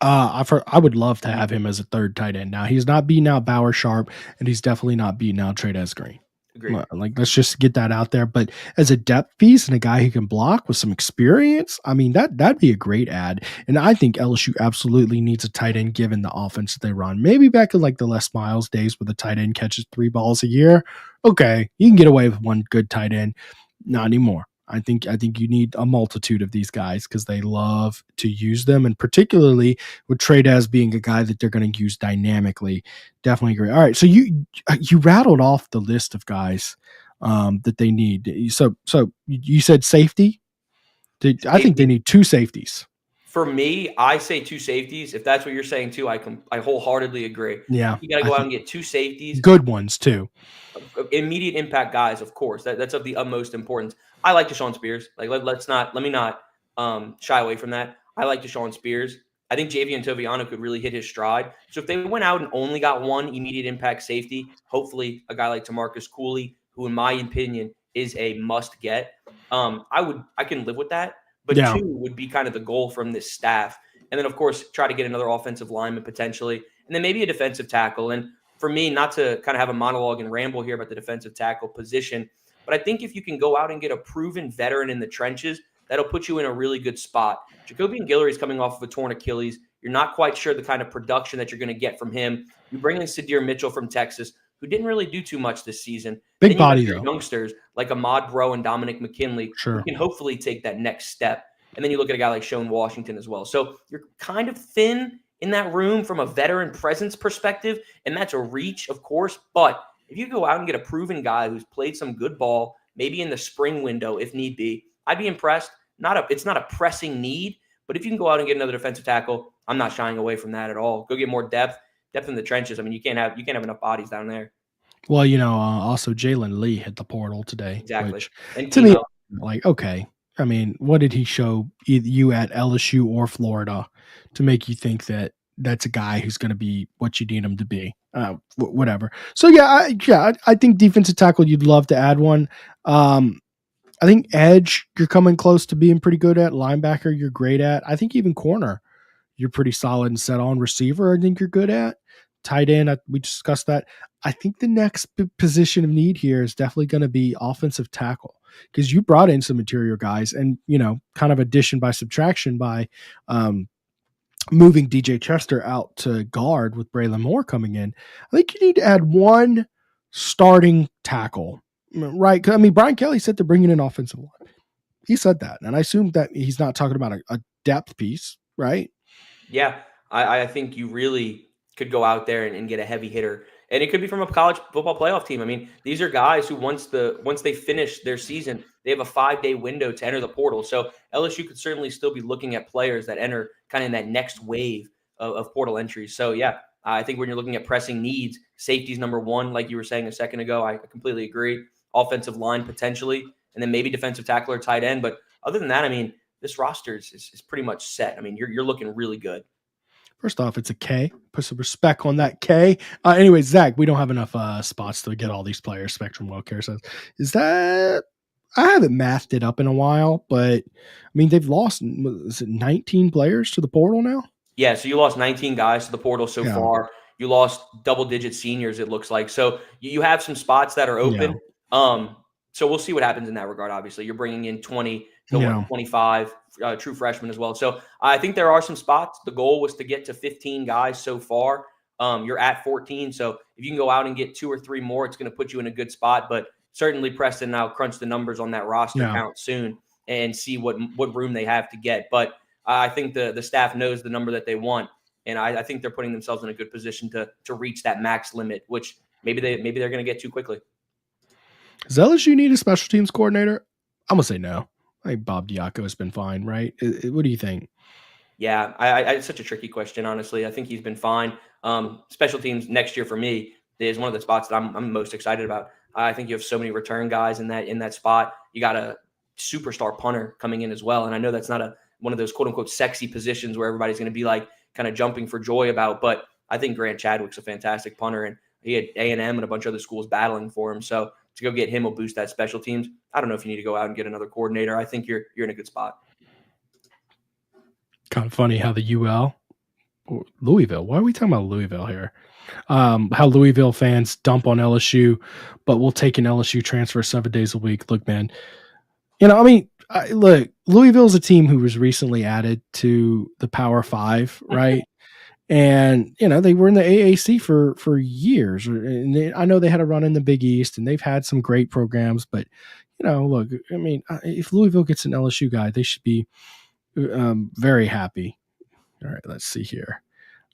I would love to have him as a third tight end. Now, he's not beating out Bauer Sharp, and he's definitely not beating out Trey'Dez Green. Agreed. Like, let's just get that out there. But as a depth piece and a guy who can block with some experience, I mean, that'd be a great add. And I think LSU absolutely needs a tight end given the offense that they run. Maybe back in like the Les Miles days where the tight end catches 3 balls a year. Okay, you can get away with one good tight end. Not anymore. I think you need a multitude of these guys because they love to use them, and particularly with Trey'Dez being a guy that they're going to use dynamically. Definitely agree. All right, so you rattled off the list of guys that they need. So you said safety. I think they need 2 safeties. For me, I say 2 safeties. If that's what you're saying too, I wholeheartedly agree. Yeah, you got to go out and get 2 safeties, good ones too. Immediate impact guys, of course. That's of the utmost importance. I like Deshaun Spears. Like let me not shy away from that. I like Deshaun Spears. I think Javion Toviano could really hit his stride. So if they went out and only got 1 immediate impact safety, hopefully a guy like Tamarcus Cooley, who in my opinion is a must get, I can live with that. But 2 would be kind of the goal from this staff. And then, of course, try to get another offensive lineman potentially, and then maybe a defensive tackle. And for me, not to kind of have a monologue and ramble here about the defensive tackle position, but I think if you can go out and get a proven veteran in the trenches, that'll put you in a really good spot. Jacobian Guillory is coming off of a torn Achilles. You're not quite sure the kind of production that you're going to get from him. You bring in Sadir Mitchell from Texas, who didn't really do too much this season. Big body, though. Youngsters like Ahmad Bro and Dominic McKinley who can hopefully take that next step. And then you look at a guy like Shone Washington as well. So you're kind of thin in that room from a veteran presence perspective, and that's a reach, of course. But if you go out and get a proven guy who's played some good ball, maybe in the spring window if need be, I'd be impressed. It's not a pressing need, but if you can go out and get another defensive tackle, I'm not shying away from that at all. Go get more depth in the trenches. I mean, you can't have enough bodies down there. Well, also Jalen Lee hit the portal today. Exactly. Which, and to me, like, okay. I mean, what did he show you at LSU or Florida to make you think that that's a guy who's going to be what you need him to be? Whatever. So I think defensive tackle, you'd love to add one. I think edge, you're coming close to being pretty good at. Linebacker, you're great at. I think even corner, you're pretty solid and set on. Receiver, I think you're good at. Tight end, we discussed that. I think the next position of need here is definitely going to be offensive tackle, because you brought in some interior guys and, kind of addition by subtraction by moving DJ Chester out to guard with Braylon Moore coming in. I think you need to add 1 starting tackle, right? I mean, Brian Kelly said they're bringing in offensive line. He said that, and I assume that he's not talking about a depth piece, right? Yeah, I think you really could go out there and get a heavy hitter. And it could be from a college football playoff team. I mean, these are guys who once they finish their season, they have a 5-day window to enter the portal. So LSU could certainly still be looking at players that enter kind of in that next wave of portal entries. So, yeah, I think when you're looking at pressing needs, safety's number 1, like you were saying a second ago. I completely agree. Offensive line potentially, and then maybe defensive tackle or tight end. But other than that, I mean, this roster is pretty much set. I mean, you're looking really good. First off, it's a K. Put some respect on that K. Anyway, Zach, we don't have enough spots to get all these players. Spectrum Wellcare says, is that? I haven't mathed it up in a while, but I mean, they've lost, is it 19 players to the portal now? Yeah, so you lost 19 guys to the portal so far. You lost double-digit seniors, it looks like. So you have some spots that are open. Yeah. So we'll see what happens in that regard, obviously. You're bringing in 20 to 25 true freshmen as well. So I think there are some spots. The goal was to get to 15 guys so far. You're at 14. So if you can go out and get 2 or 3 more, it's going to put you in a good spot. But certainly Preston now crunch the numbers on that roster count soon and see what room they have to get. But I think the staff knows the number that they want. And I think they're putting themselves in a good position to reach that max limit, which maybe they're going to get too quickly. Does LSU need a special teams coordinator? I'm going to say no. I think Bob Diaco has been fine, right? What do you think? Yeah, it's such a tricky question, honestly. I think he's been fine. Special teams next year for me is one of the spots that I'm most excited about. I think you have so many return guys in that spot. You got a superstar punter coming in as well, and I know that's not one of those quote unquote sexy positions where everybody's going to be like kind of jumping for joy about. But I think Grant Chadwick's a fantastic punter, and he had A&M and a bunch of other schools battling for him. So to go get him will boost that special teams. I don't know if you need to go out and get another coordinator. I think you're in a good spot. Kind of funny how the Louisville. Why are we talking about Louisville here? How Louisville fans dump on LSU, but we'll take an LSU transfer 7 days a week. Look, man, look, Louisville's a team who was recently added to the Power Five, right? And, they were in the AAC for years. And I know they had a run in the Big East, and they've had some great programs. But, look, if Louisville gets an LSU guy, they should be very happy. All right, let's see here.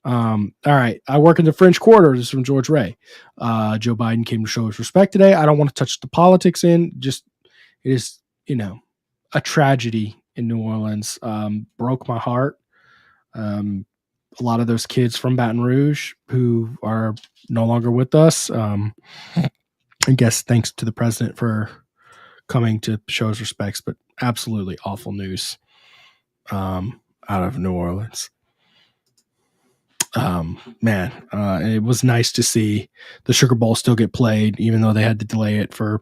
All right, I work in the French Quarter. This is from George Ray. Joe Biden came to show his respect today. I don't want to touch the politics it is, a tragedy in New Orleans. Broke my heart. A lot of those kids from Baton Rouge who are no longer with us. I guess thanks to the president for coming to show his respects, but absolutely awful news out of New Orleans. It was nice to see the Sugar Bowl still get played, even though they had to delay it for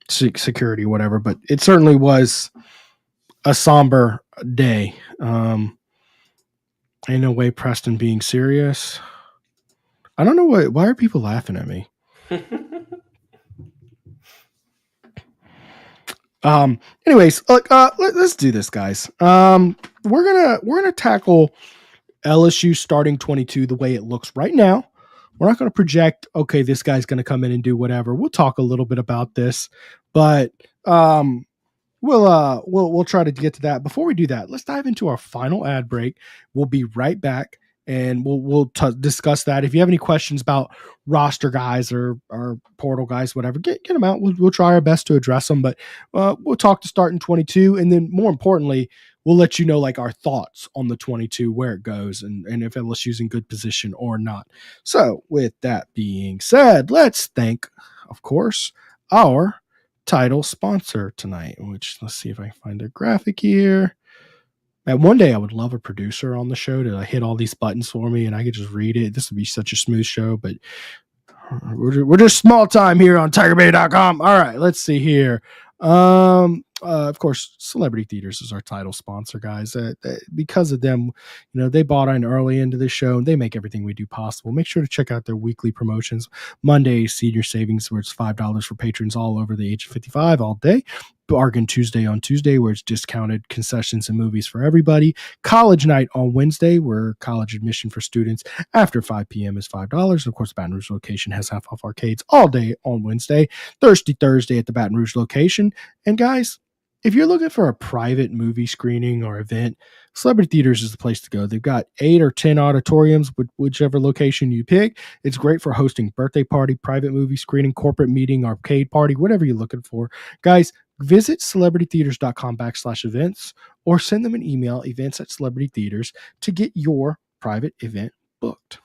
security or whatever, but it certainly was a somber day. Ain't no way Preston being serious. I don't know why are people laughing at me? Anyways, look, let's do this, guys. We're gonna tackle LSU starting 22 the way it looks right now. We're not going to project, okay, this guy's going to come in and do whatever. We'll talk a little bit about this, but we'll try to get to that. Before we do that, let's dive into our final ad break. We'll be right back, and we'll discuss that. If you have any questions about roster guys or portal guys, whatever, get them out. We'll try our best to address them, but we'll talk to start in 22, and then more importantly, we'll let you know like our thoughts on the 22, where it goes, and if LSU's in good position or not. So with that being said, let's thank, of course, our title sponsor tonight, which let's see if I can find their graphic here. And one day I would love a producer on the show to hit all these buttons for me and I could just read it. This would be such a smooth show, but we're just small time here on TigerBait.com. All right, let's see here. Of course, Celebrity Theaters is our title sponsor, guys. Because of them, they bought in early into the show and they make everything we do possible. Make sure to check out their weekly promotions. Monday, Senior Savings, where it's $5 for patrons all over the age of 55 all day. Bargain Tuesday on Tuesday, where it's discounted concessions and movies for everybody. College Night on Wednesday, where college admission for students after 5 p.m. is $5. Of course, the Baton Rouge location has half off arcades all day on Wednesday. Thirsty Thursday at the Baton Rouge location. And guys, if you're looking for a private movie screening or event, Celebrity Theaters is the place to go. They've got 8 or 10 auditoriums, whichever location you pick. It's great for hosting birthday party, private movie screening, corporate meeting, arcade party, whatever you're looking for. Guys, visit celebritytheaters.com/events or send them an email, events@celebritytheaters, to get your private event booked.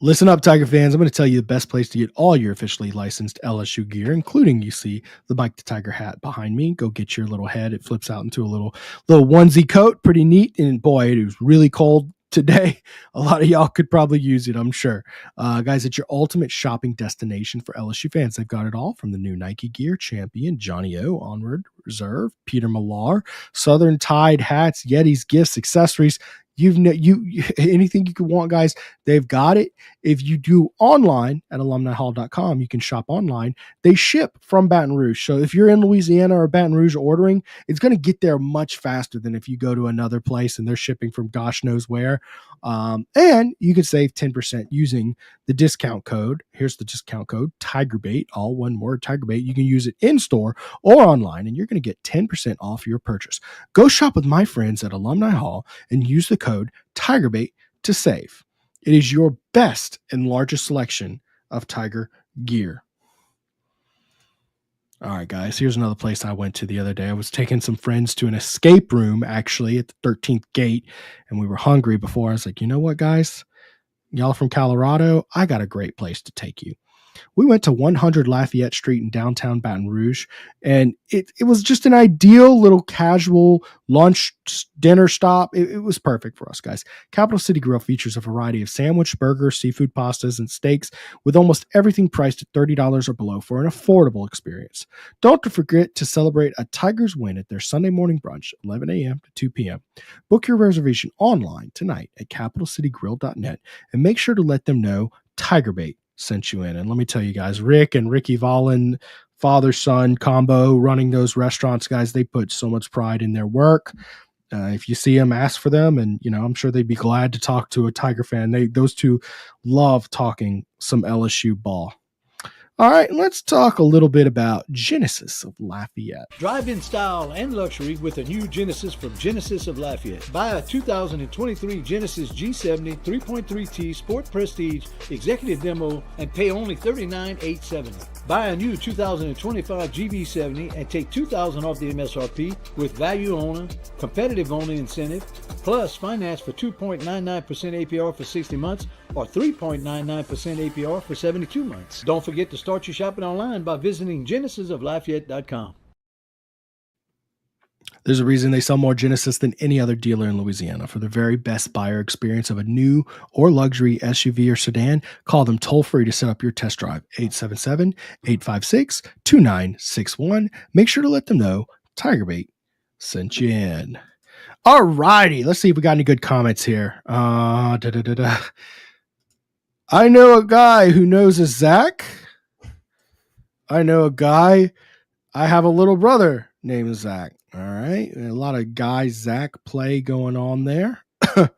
Listen up, Tiger fans. I'm going to tell you the best place to get all your officially licensed LSU gear, including, you see, the Mike the Tiger hat behind me. Go get your little head. It flips out into a little onesie coat. Pretty neat. And boy, it was really cold today. A lot of y'all could probably use it, I'm sure. Guys, it's your ultimate shopping destination for LSU fans. They've got it all from the new Nike gear, Champion, Johnny O, Onward, Reserve, Peter Millar, Southern Tide hats, Yetis, gifts, accessories. Anything you could want, guys, they've got it. If you do online at alumnihall.com, you can shop online. They ship from Baton Rouge. So if you're in Louisiana or Baton Rouge ordering, it's going to get there much faster than if you go to another place and they're shipping from gosh knows where. And you can save 10% using the discount code. Here's the discount code, TigerBait, all one word, TigerBait. You can use it in store or online, and you're going to get 10% off your purchase. Go shop with my friends at Alumni Hall and use the code TigerBait to save. It is your best and largest selection of Tiger gear. All right, guys, here's another place I went to the other day. I was taking some friends to an escape room, actually, at the 13th gate, and we were hungry before. I was like, you know what, guys? Y'all from Colorado? I got a great place to take you. We went to 100 Lafayette Street in downtown Baton Rouge, and it was just an ideal little casual lunch dinner stop. It was perfect for us, guys. Capital City Grill features a variety of sandwich, burgers, seafood pastas, and steaks with almost everything priced at $30 or below for an affordable experience. Don't forget to celebrate a Tigers win at their Sunday morning brunch, 11 a.m. to 2 p.m. Book your reservation online tonight at capitalcitygrill.net and make sure to let them know TigerBait sent you in. And let me tell you guys, Rick and Ricky Vollen, father-son combo running those restaurants, guys, they put so much pride in their work. If you see them, ask for them. And, I'm sure they'd be glad to talk to a Tiger fan. Those two love talking some LSU ball. All right, let's talk a little bit about Genesis of Lafayette. Drive-in style and luxury with a new Genesis from Genesis of Lafayette. Buy a 2023 Genesis G70 3.3T Sport Prestige Executive Demo and pay only $39,870. Buy a new 2025 GB70 and take $2,000 off the MSRP with value owner, competitive owner incentive, plus finance for 2.99% APR for 60 months or 3.99% APR for 72 months. Don't forget to start your shopping online by visiting genesisoflafayette.com. There's a reason they sell more Genesis than any other dealer in Louisiana. For the very best buyer experience of a new or luxury SUV or sedan, call them toll-free to set up your test drive, 877-856-2961. Make sure to let them know TigerBait sent you in. All righty, let's see if we got any good comments here. I know a guy who knows a Zach. I know a guy. I have a little brother named Zach. All right. A lot of guy Zach play going on there. All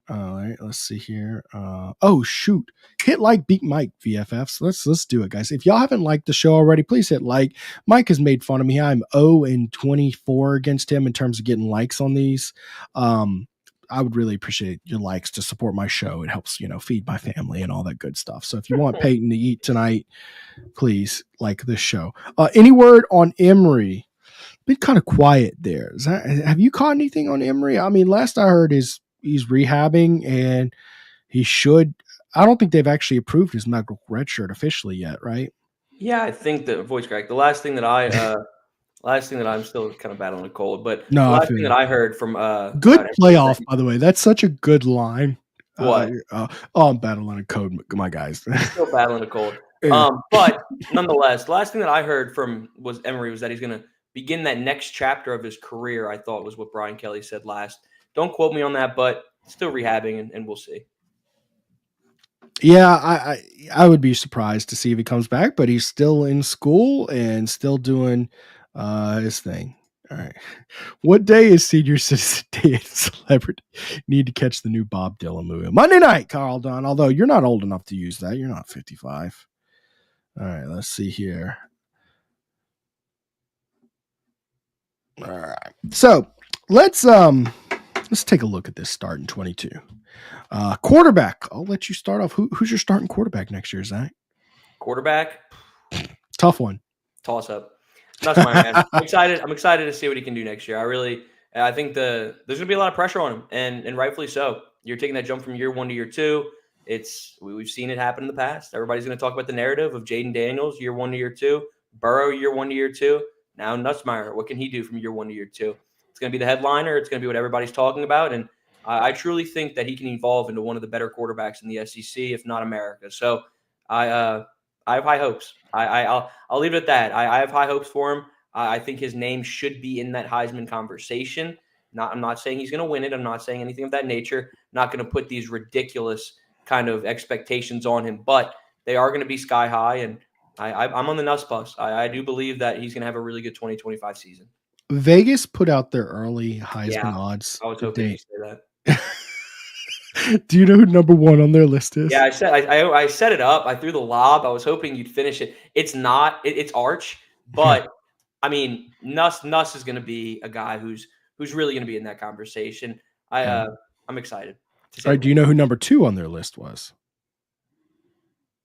right. Let's see here. Oh, shoot. Hit like, beat Mike, VFFs. Let's do it, guys. If y'all haven't liked the show already, please hit like. Mike has made fun of me. I'm 0-24 against him in terms of getting likes on these. I would really appreciate your likes to support my show. It helps, feed my family and all that good stuff. So if you want Peyton to eat tonight, please like this show. Any word on Emory? Been kind of quiet there. Have you caught anything on Emory? I mean, last I heard is he's rehabbing and he should. I don't think they've actually approved his medical redshirt officially yet, right? Yeah, I think the voice crack. The last thing that I'm still kind of battling a cold, but no, the last thing that I heard from good playoff, by the way. That's such a good line. What? I'm battling a cold, my guys. Still battling a cold. But nonetheless, the last thing that I heard from Emory was that he's going to begin that next chapter of his career. I thought was what Brian Kelly said last. Don't quote me on that, but still rehabbing, and we'll see. Yeah, I would be surprised to see if he comes back, but he's still in school and still doing his thing. All right. What day is Senior Citizen Day at Celebrity? Need to catch the new Bob Dylan movie. Monday night, Carl Dunn, although you're not old enough to use that. You're not 55. All right, let's see here. All right. So let's take a look at this start in 22. Quarterback. I'll let you start off. Who's your starting quarterback next year, Zach? Quarterback? Tough one. Toss up. That's my man. I'm excited to see what he can do next year. I think there's going to be a lot of pressure on him, and rightfully so. You're taking that jump from year 1 to year 2. We've seen it happen in the past. Everybody's going to talk about the narrative of Jaden Daniels, year 1 to year 2, Burrow, year 1 to year 2. Now Nussmeier, what can he do from year 1 to year 2? It's going to be the headliner. It's going to be what everybody's talking about, and I truly think that he can evolve into one of the better quarterbacks in the SEC, if not America. So I have high hopes. I'll leave it at that. I have high hopes for him. I think his name should be in that Heisman conversation. I'm not saying he's going to win it. I'm not saying anything of that nature. Not going to put these ridiculous kind of expectations on him, but they are going to be sky high. And I'm on the nuts bus. I do believe that he's going to have a really good 2025 season. Vegas put out their early Heisman odds. I was hoping you'd say that. Do you know who number 1 on their list is? Yeah, I set it up. I threw the lob. I was hoping you'd finish it. It's not. It's Arch, but I mean, Nuss is going to be a guy who's really going to be in that conversation. I'm excited. All right. Do you know who number 2 on their list was?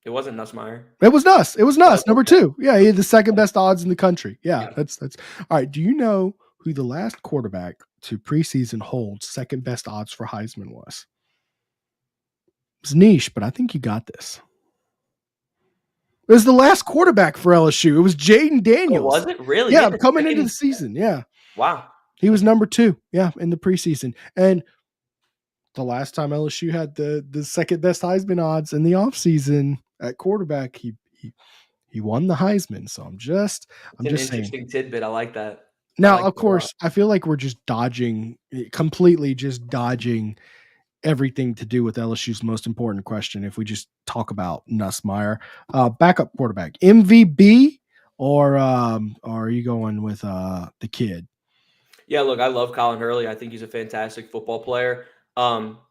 It wasn't Nussmeier. It was Nuss. It was Nuss, number 2. Yeah, he had the second best odds in the country. Yeah, that's all right. Do you know who the last quarterback to preseason hold second best odds for Heisman was? It's niche, but I think you got this. It was the last quarterback for LSU. It was Jaden Daniels. Oh, was it really? Yeah, coming into the season. Yeah. Wow. He was number 2. Yeah, in the preseason. And the last time LSU had the second best Heisman odds in the offseason at quarterback, he won the Heisman. So I'm just interesting saying. tidbit. I like that. Now, of course, I feel like we're just completely dodging everything to do with LSU's most important question. If we just talk about Nussmeier, backup quarterback, MVB, or are you going with the kid? Yeah, look, I love Colin Hurley. I think he's a fantastic football player.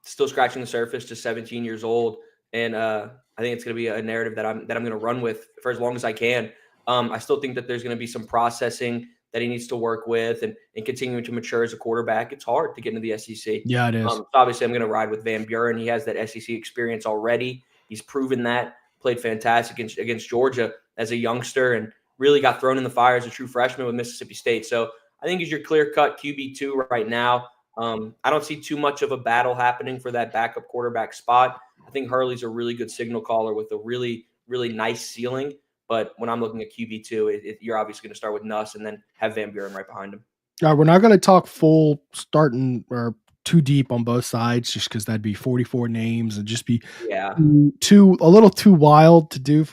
Still scratching the surface, just 17 years old, and I think it's going to be a narrative that I'm going to run with for as long as I can. I still think that there's going to be some processing that he needs to work with and continuing to mature as a quarterback. It's hard to get into the SEC. Yeah, it is. So obviously, I'm going to ride with Van Buren. He has that SEC experience already. He's proven that. Played fantastic against Georgia as a youngster and really got thrown in the fire as a true freshman with Mississippi State. So I think he's your clear-cut QB2 right now. I don't see too much of a battle happening for that backup quarterback spot. I think Hurley's a really good signal caller with a really, really nice ceiling. But when I'm looking at QB2, you're obviously going to start with Nuss and then have Van Buren right behind him. All right, we're not going to talk full starting or too deep on both sides just because that'd be 44 names and just be a little too wild to do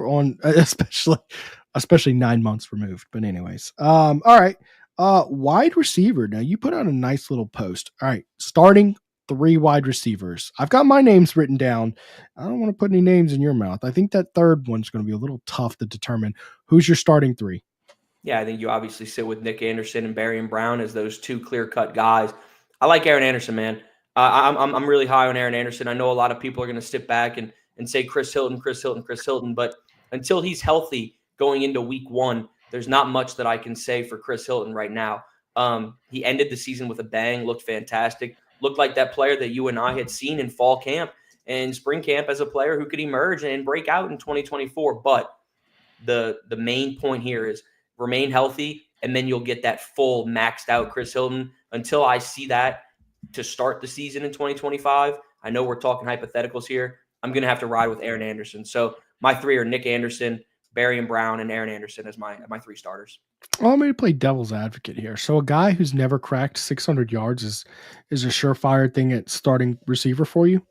especially 9 months removed. But anyways, all right. Wide receiver. Now you put out a nice little post. All right. Starting 3 wide receivers. I've got my names written down. I don't want to put any names in your mouth. I think that third one's going to be a little tough to determine. Who's your starting 3? Yeah, I think you obviously sit with Nick Anderson and Barry and Brown as those 2 clear-cut guys. I like Aaron Anderson, man. I'm really high on Aaron Anderson. I know a lot of people are going to sit back and say Chris Hilton, but until he's healthy going into week 1, there's not much that I can say for Chris Hilton right now. He ended the season with a bang, looked fantastic, looked like that player that you and I had seen in fall camp and spring camp as a player who could emerge and break out in 2024. But the main point here is remain healthy, and then you'll get that full maxed out Chris Hilton. Until I see that to start the season in 2025, I know we're talking hypotheticals here. I'm going to have to ride with Aaron Anderson. So my 3 are Nick Anderson, Barry and Brown, and Aaron Anderson as my 3 starters. Well, I'm going to play devil's advocate here. So a guy who's never cracked 600 yards is a surefire thing at starting receiver for you?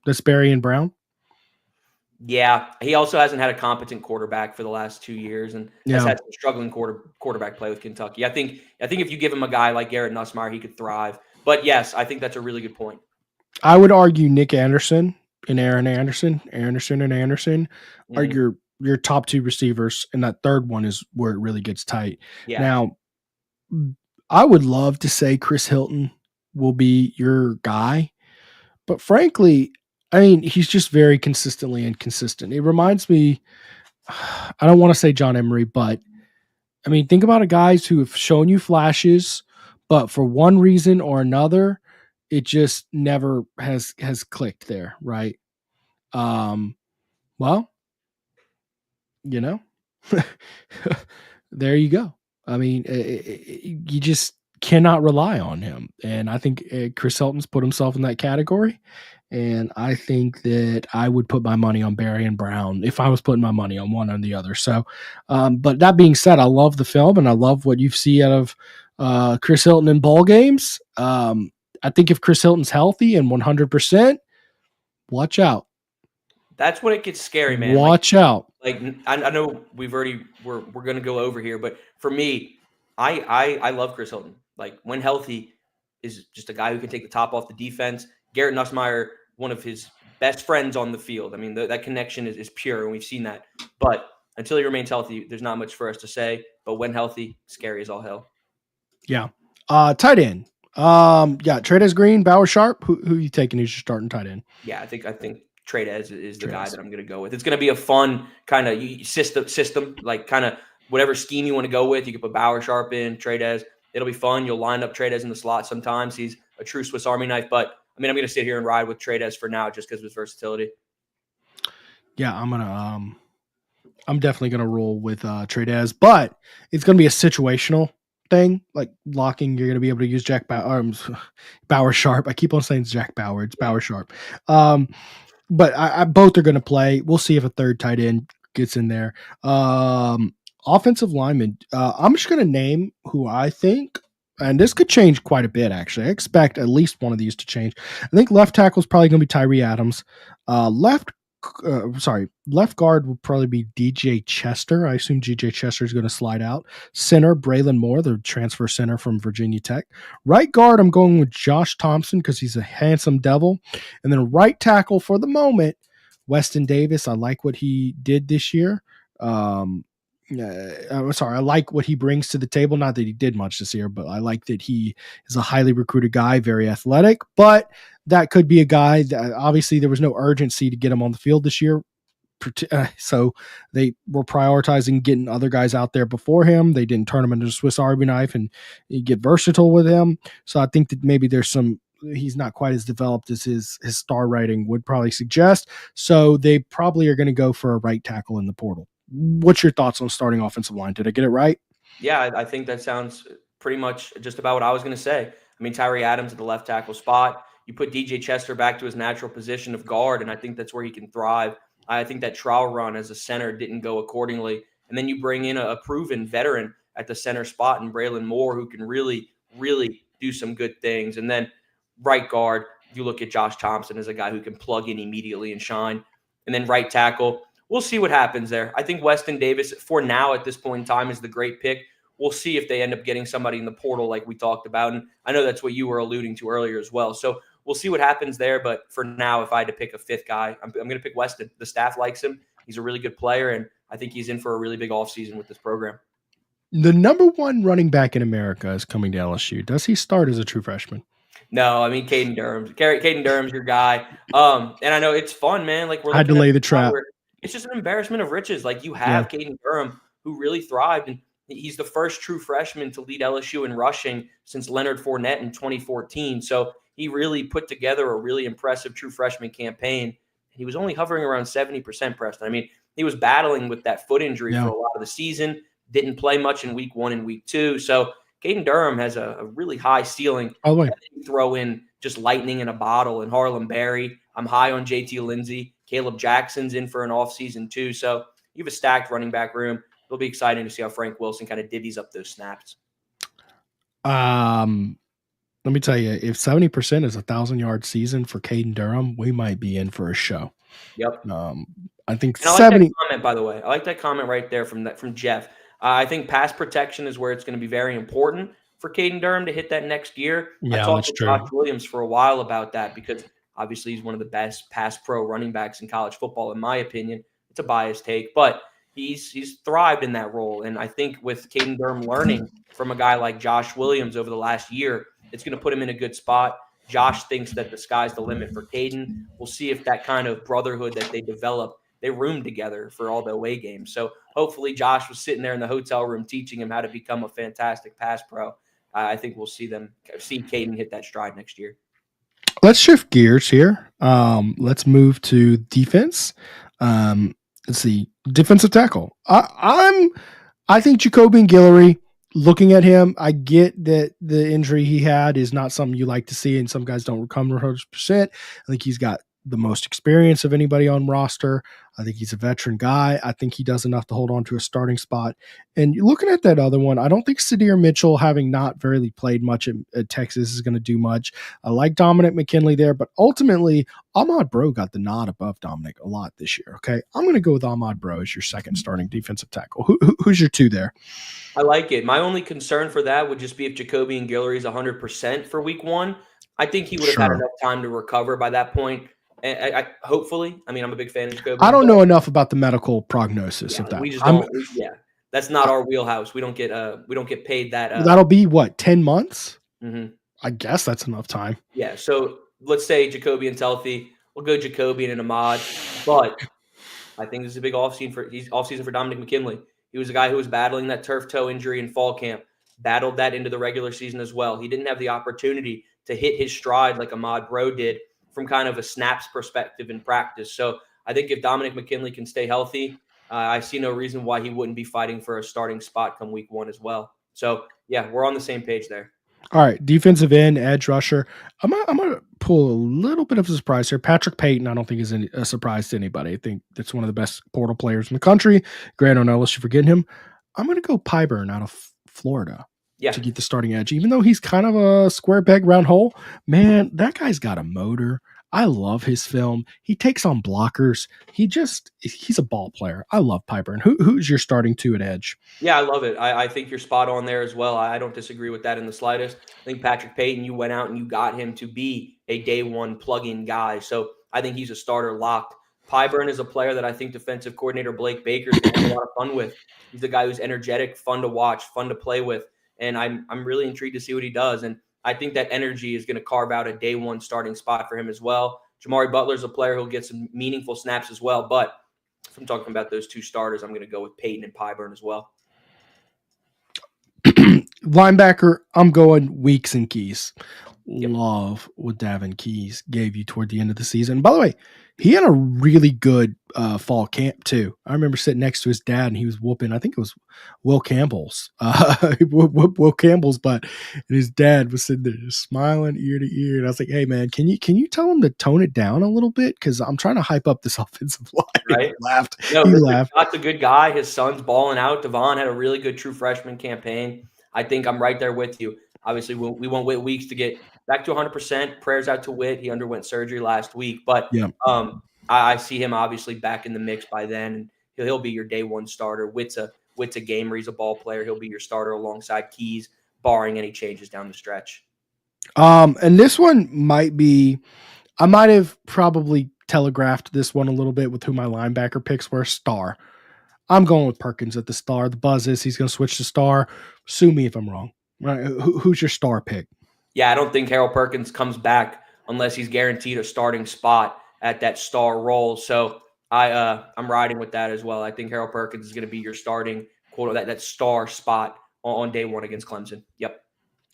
That's Barry and Brown? Yeah. He also hasn't had a competent quarterback for the last 2 years and has had some struggling quarterback play with Kentucky. I think if you give him a guy like Garrett Nussmeier, he could thrive. But yes, I think that's a really good point. I would argue Nick Anderson and Aaron Anderson are your top 2 receivers, and that third one is where it really gets tight. Yeah. Now, I would love to say Chris Hilton will be your guy, but frankly, I mean, he's just very consistently inconsistent. It reminds me, I don't want to say John Emery, but I mean, think about guys who have shown you flashes, but for one reason or another, it just never has clicked there, right? Well, you know, there you go. I mean, you just cannot rely on him. And I think Chris Hilton's put himself in that category. And I think that I would put my money on Barry and Brown if I was putting my money on one or the other. So, but that being said, I love the film and I love what you see out of Chris Hilton in bowl games. I think if Chris Hilton's healthy and 100%, watch out. That's when it gets scary, man. Watch out. Like I know we're going to go over here, but for me, I love Chris Hilton. Like when healthy, is just a guy who can take the top off the defense. Garrett Nussmeier, one of his best friends on the field. I mean, that connection is pure, and we've seen that. But until he remains healthy, there's not much for us to say. But when healthy, scary as all hell. Yeah. Tight end. Tradez Green, Bauer Sharp. Who you taking as your starting tight end? Yeah, I think Tradez is the guy that I'm going to go with. It's going to be a fun kind of system, like kind of whatever scheme you want to go with. You can put Bauer Sharp in, Tradez. It'll be fun. You'll line up Tradez in the slot sometimes. He's a true Swiss Army knife. But, I mean, I'm going to sit here and ride with Tradez for now just because of his versatility. Yeah, I'm definitely gonna roll with Tradez, but it's gonna be a situational thing. Like locking, you're gonna be able to use Bauer Sharp. I keep on saying it's Jack Bauer. It's Bauer Sharp. But I both are gonna play. We'll see if a third tight end gets in there. Offensive lineman. I'm just gonna name who I think. And this could change quite a bit, actually. I expect at least one of these to change. I think left tackle is probably going to be Tyree Adams. Left guard will probably be DJ Chester. I assume DJ Chester is going to slide out. Center, Braylon Moore, the transfer center from Virginia Tech. Right guard, I'm going with Josh Thompson because he's a handsome devil. And then right tackle for the moment, Weston Davis. I like what he did this year. I like what he brings to the table. Not that he did much this year, but I like that he is a highly recruited guy, very athletic. But that could be a guy that obviously there was no urgency to get him on the field this year. So they were prioritizing getting other guys out there before him. They didn't turn him into a Swiss Army knife and get versatile with him. So I think that maybe he's not quite as developed as his star rating would probably suggest. So they probably are going to go for a right tackle in the portal. What's your thoughts on starting offensive line? Did I get it right? Yeah, I think that sounds pretty much just about what I was going to say. I mean, Tyree Adams at the left tackle spot. You put DJ Chester back to his natural position of guard, and I think that's where he can thrive. I think that trial run as a center didn't go accordingly. And then you bring in a proven veteran at the center spot in Braylon Moore who can really, really do some good things. And then right guard, you look at Josh Thompson as a guy who can plug in immediately and shine. And then right tackle, we'll see what happens there. I think Weston Davis, for now at this point in time, is the great pick. We'll see if they end up getting somebody in the portal like we talked about. And I know that's what you were alluding to earlier as well. So we'll see what happens there. But for now, if I had to pick a fifth guy, I'm going to pick Weston. The staff likes him. He's a really good player, and I think he's in for a really big offseason with this program. The number one running back in America is coming to LSU. Does he start as a true freshman? No, I mean, Caden Durham's your guy. And I know it's fun, man. Like I had to lay the trap. It's just an embarrassment of riches. Like you have Caden Durham who really thrived, and he's the first true freshman to lead LSU in rushing since Leonard Fournette in 2014. So he really put together a really impressive true freshman campaign. He was only hovering around 70%, Preston. I mean, he was battling with that foot injury for a lot of the season, didn't play much in week 1 and week 2. So Caden Durham has a really high ceiling. By the way, throw in just lightning in a bottle and Harlem Berry. I'm high on JT Lindsey. Caleb Jackson's in for an offseason too. So you have a stacked running back room. It'll be exciting to see how Frank Wilson kind of divvies up those snaps. Let me tell you, if 70% is 1,000-yard season for Caden Durham, we might be in for a show. Yep. I think and 70. I like that comment, by the way. I like that comment right there from Jeff. I think pass protection is where it's going to be very important for Caden Durham to hit that next year. Yeah, I talked that's to true. Josh Williams for a while about that because obviously he's one of the best pass pro running backs in college football, in my opinion. It's a biased take, but he's thrived in that role. And I think with Caden Durham learning from a guy like Josh Williams over the last year, it's going to put him in a good spot. Josh thinks that the sky's the limit for Caden. We'll see if that kind of brotherhood that they develop, they room together for all the away games. So hopefully Josh was sitting there in the hotel room teaching him how to become a fantastic pass pro. I think we'll see Caden hit that stride next year. Let's shift gears here. Let's move to defense. Let's see, defensive tackle. I think Jacobian Guillory. Looking at him, I get that the injury he had is not something you like to see, and some guys don't recover 100%. I think he's got the most experience of anybody on roster. I think he's a veteran guy. I think he does enough to hold on to a starting spot. And looking at that other one, I don't think Sadir Mitchell, having not really played much at Texas, is going to do much. I like Dominic McKinley there, but ultimately, Ahmad Bro got the nod above Dominic a lot this year. Okay, I'm going to go with Ahmad Bro as your second starting defensive tackle. Who's your two there? I like it. My only concern for that would just be if Jacobian Guillory is 100% for week 1. I think he would have had enough time to recover by that point. And hopefully, I'm a big fan of Jacobian. I don't know enough about the medical prognosis of that. We just don't. That's not our wheelhouse. We don't get paid that. That'll be what, 10 months? Mm-hmm. I guess that's enough time. Yeah. So let's say Jacobian's healthy. We'll go Jacobian and Ahmad. But I think this is a big offseason for Dominic McKinley. He was a guy who was battling that turf toe injury in fall camp, battled that into the regular season as well. He didn't have the opportunity to hit his stride like Ahmad Bro did from kind of a snaps perspective in practice. So I think if Dominic McKinley can stay healthy, I see no reason why he wouldn't be fighting for a starting spot come week 1 as well. So, yeah, we're on the same page there. All right, defensive end, edge rusher. I'm gonna pull a little bit of a surprise here. Patrick Payton, I don't think is a surprise to anybody. I think that's one of the best portal players in the country. Great on LSU for getting him. I'm gonna go Pyburn out of Florida to get the starting edge. Even though he's kind of a square peg round hole, man, that guy's got a motor. I love his film. He takes on blockers. He's a ball player. I love Pyburn. Who's your starting 2 at edge? Yeah, I love it. I think you're spot on there as well. I don't disagree with that in the slightest. I think Patrick Payton, you went out and you got him to be a day 1 plug-in guy. So I think he's a starter locked. Pyburn is a player that I think defensive coordinator Blake Baker is going to have a lot of fun with. He's a guy who's energetic, fun to watch, fun to play with. And I'm really intrigued to see what he does. And I think that energy is going to carve out a day 1 starting spot for him as well. Jamari Butler's a player who'll get some meaningful snaps as well. But if I'm talking about those 2 starters, I'm going to go with Peyton and Pyburn as well. Linebacker, I'm going Weeks and Keys. Love what Davin Keys gave you toward the end of the season. By the way, he had a really good fall camp too. I remember sitting next to his dad and he was whooping, I think it was Will Campbell's, Will Campbell's butt. And his dad was sitting there just smiling ear to ear. And I was like, hey man, can you tell him to tone it down a little bit? Cause I'm trying to hype up this offensive line. Right? He laughed. No, he laughed. Scott's a good guy. His son's balling out. Devon had a really good true freshman campaign. I think I'm right there with you. Obviously, we want Whit Weeks to get back to 100%. Prayers out to Whit. He underwent surgery last week. But I see him obviously back in the mix by then. And he'll be your day 1 starter. Whit's a gamer. He's a ball player. He'll be your starter alongside Keys, barring any changes down the stretch. And this one might be – I might have probably telegraphed this one a little bit with who my linebacker picks were. Star. I'm going with Perkins at the star. The buzz is he's going to switch to star. Sue me if I'm wrong. Right? Who's your star pick? Yeah, I don't think Harold Perkins comes back unless he's guaranteed a starting spot at that star role. So I'm riding with that as well. I think Harold Perkins is going to be your starting quote that star spot on day 1 against Clemson. Yep.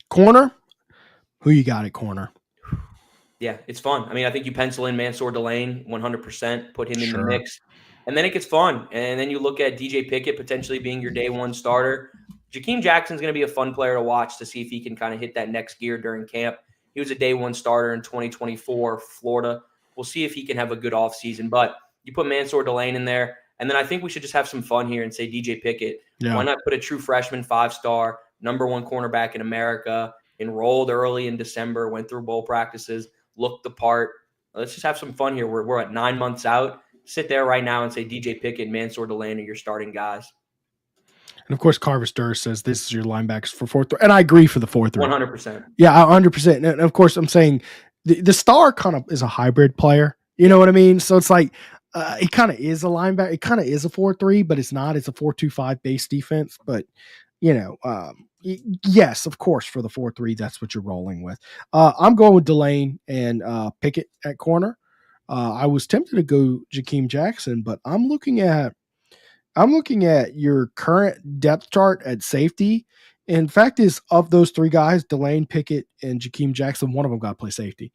Corner? Who you got at corner? Yeah, it's fun. I mean, I think you pencil in Mansour Delane 100%, put him in the mix. And then it gets fun. And then you look at DJ Pickett potentially being your day 1 starter. Jakeem Jackson's going to be a fun player to watch to see if he can kind of hit that next gear during camp. He was a day 1 starter in 2024, Florida. We'll see if he can have a good offseason. But you put Mansour Delane in there. And then I think we should just have some fun here and say DJ Pickett. Yeah. Why not put a true freshman 5-star, number 1 cornerback in America, enrolled early in December, went through bowl practices, looked the part. Let's just have some fun here. We're at 9 months out. Sit there right now and say DJ Pickett and Mansour Delane are your starting guys. And of course, Carvis Durr says this is your linebackers for 4th. And I agree for the 4th. 100%. Yeah, 100%. And of course, I'm saying the star kind of is a hybrid player. You know what I mean? So it's like it kind of is a linebacker. It kind of is a 4-3, but it's not. It's a 4-2-5 base defense. But, yes, of course, for the 4-3, that's what you're rolling with. I'm going with Delane and Pickett at corner. I was tempted to go Jakeem Jackson, but I'm looking at your current depth chart at safety. And fact is, of those 3 guys, Delane, Pickett, and Jakeem Jackson, one of them got to play safety.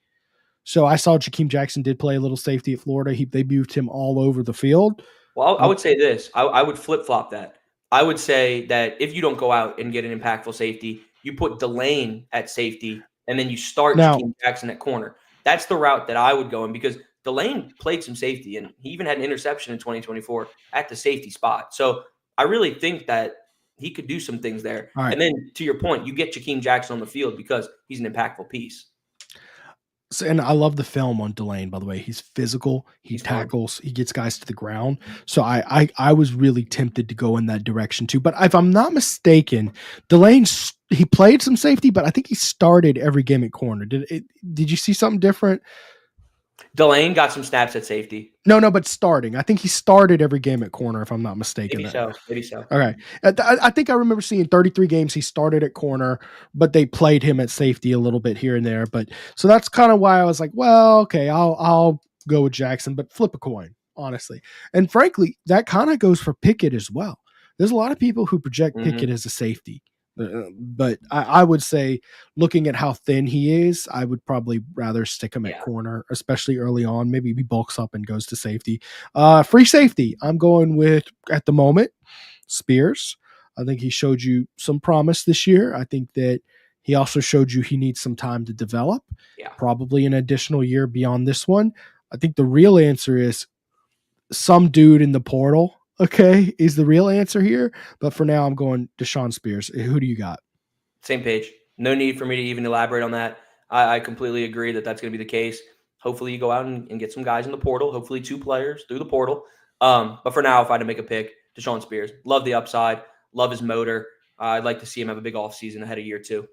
So I saw Jakeem Jackson did play a little safety at Florida. They moved him all over the field. Well, I would say this. I would flip-flop that. I would say that if you don't go out and get an impactful safety, you put Delane at safety, and then you start Jakeem Jackson at corner. That's the route that I would go in because Delane played some safety, and he even had an interception in 2024 at the safety spot. So I really think that he could do some things there. Right. And then to your point, you get Jakeem Jackson on the field because he's an impactful piece. So, and I love the film on Delane, by the way. He's physical. He tackles. He gets guys to the ground. So I was really tempted to go in that direction too. But if I'm not mistaken, Delane, he played some safety, but I think he started every game at corner. Did you see something different? Delane got some snaps at safety. No, but starting. I think he started every game at corner, if I'm not mistaken. Maybe so. Okay. I think I remember seeing 33 games he started at corner, but they played him at safety a little bit here and there. But so that's kind of why I was like, well, okay, I'll go with Jackson, but flip a coin, honestly. And frankly, that kind of goes for Pickett as well. There's a lot of people who project Pickett as a safety. But I would say, looking at how thin he is, I would probably rather stick him at corner, especially early on. Maybe he bulks up and goes to safety. Free safety, I'm going with, at the moment, Spears. I think he showed you some promise this year. I think that he also showed you he needs some time to develop, probably an additional year beyond this one. I think the real answer is some dude in the portal, is the real answer here. But for now, I'm going Deshaun Spears. Who do you got? Same page. No need for me to even elaborate on that. I completely agree that that's going to be the case. Hopefully you go out and get some guys in the portal, hopefully 2 players through the portal. But for now, if I had to make a pick, Deshaun Spears. Love the upside. Love his motor. I'd like to see him have a big offseason ahead of year 2.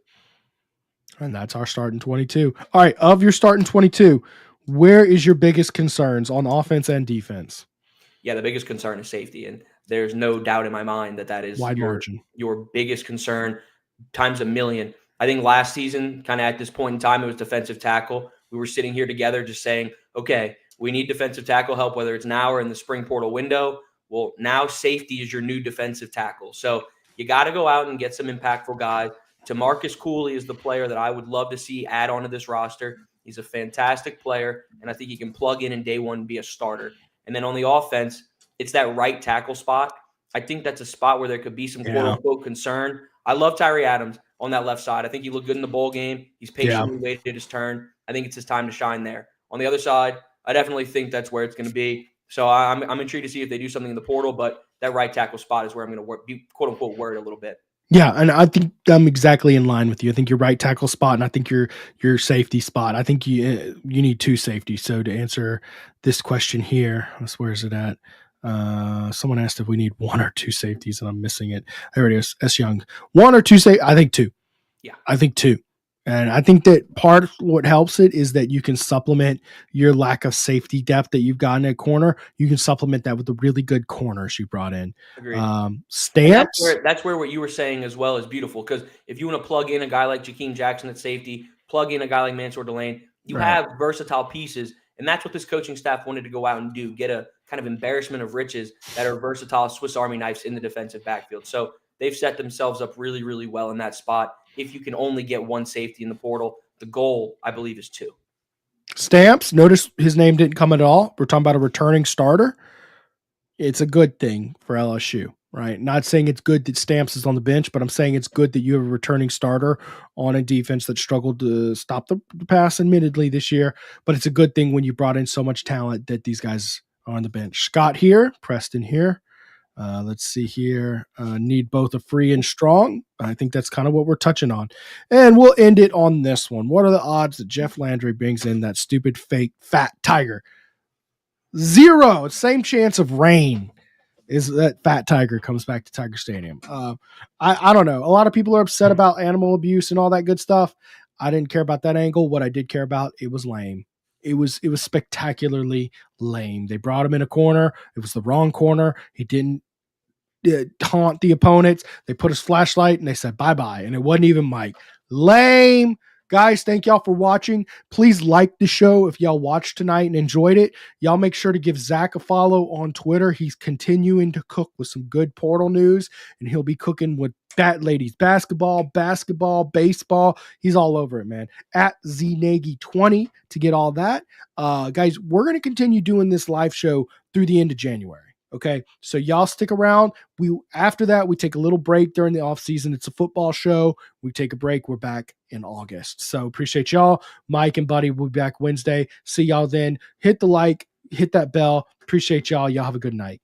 And that's our start in 22. All right, of your start in 22, where is your biggest concerns on offense and defense? Yeah, the biggest concern is safety, and there's no doubt in my mind that is wide margin. Your biggest concern times a million. I think last season, kind of at this point in time, it was defensive tackle. We were sitting here together just saying, okay, we need defensive tackle help, whether it's now or in the spring portal window. Well, now safety is your new defensive tackle. So you got to go out and get some impactful guys. TaMarcus Cooley is the player that I would love to see add onto this roster. He's a fantastic player, and I think he can plug in day one and be a starter. And then on the offense, it's that right tackle spot. I think that's a spot where there could be some quote-unquote concern. I love Tyree Adams on that left side. I think he looked good in the bowl game. He's patiently waited his turn. I think it's his time to shine there. On the other side, I definitely think that's where it's going to be. So I'm intrigued to see if they do something in the portal, but that right tackle spot is where I'm going to be quote-unquote worried a little bit. Yeah, and I think I'm exactly in line with you. I think your right tackle spot, and I think your safety spot. I think you need 2 safeties. So to answer this question here, where is it at? Someone asked if we need 1 or 2 safeties, and I'm missing it. There it is. S. Young. 1 or 2 safeties? I think 2. Yeah, I think 2. And I think that part of what helps it is that you can supplement your lack of safety depth that you've gotten at corner. You can supplement that with the really good corners you brought in. Agreed. Stamps. That's where what you were saying as well is beautiful, because if you want to plug in a guy like Jakeem Jackson at safety, plug in a guy like Mansour Delane, you have versatile pieces. And that's what this coaching staff wanted to go out and do, get a kind of embarrassment of riches that are versatile Swiss Army knives in the defensive backfield. So they've set themselves up really, really well in that spot. If you can only get 1 safety in the portal, the goal, I believe, is 2. Stamps, notice his name didn't come at all. We're talking about a returning starter. It's a good thing for LSU, right? Not saying it's good that Stamps is on the bench, but I'm saying it's good that you have a returning starter on a defense that struggled to stop the pass, admittedly, this year. But it's a good thing when you brought in so much talent that these guys are on the bench. Scott here, Preston here. Let's see here. Need both a free and strong. I think that's kind of what we're touching on. And we'll end it on this one. What are the odds that Jeff Landry brings in that stupid fake fat tiger? 0. Same chance of rain is that fat tiger comes back to Tiger Stadium. I don't know. A lot of people are upset about animal abuse and all that good stuff. I didn't care about that angle. What I did care about, it was lame. It was spectacularly lame. They brought him in a corner. It was the wrong corner. He didn't taunt the opponents. They put his flashlight and they said bye-bye. And it wasn't even Mike. Lame. Guys, thank y'all for watching. Please like the show if y'all watched tonight and enjoyed it. Y'all make sure to give Zach a follow on Twitter. He's continuing to cook with some good portal news, and he'll be cooking with ladies basketball, baseball. He's all over it, man. At ZNagy20 to get all that. Guys, we're going to continue doing this live show through the end of January. Okay, so y'all stick around. After that, we take a little break during the off season. It's a football show. We take a break. We're back in August. So appreciate y'all. Mike and Buddy will be back Wednesday. See y'all then. Hit the like, hit that bell. Appreciate y'all. Y'all have a good night.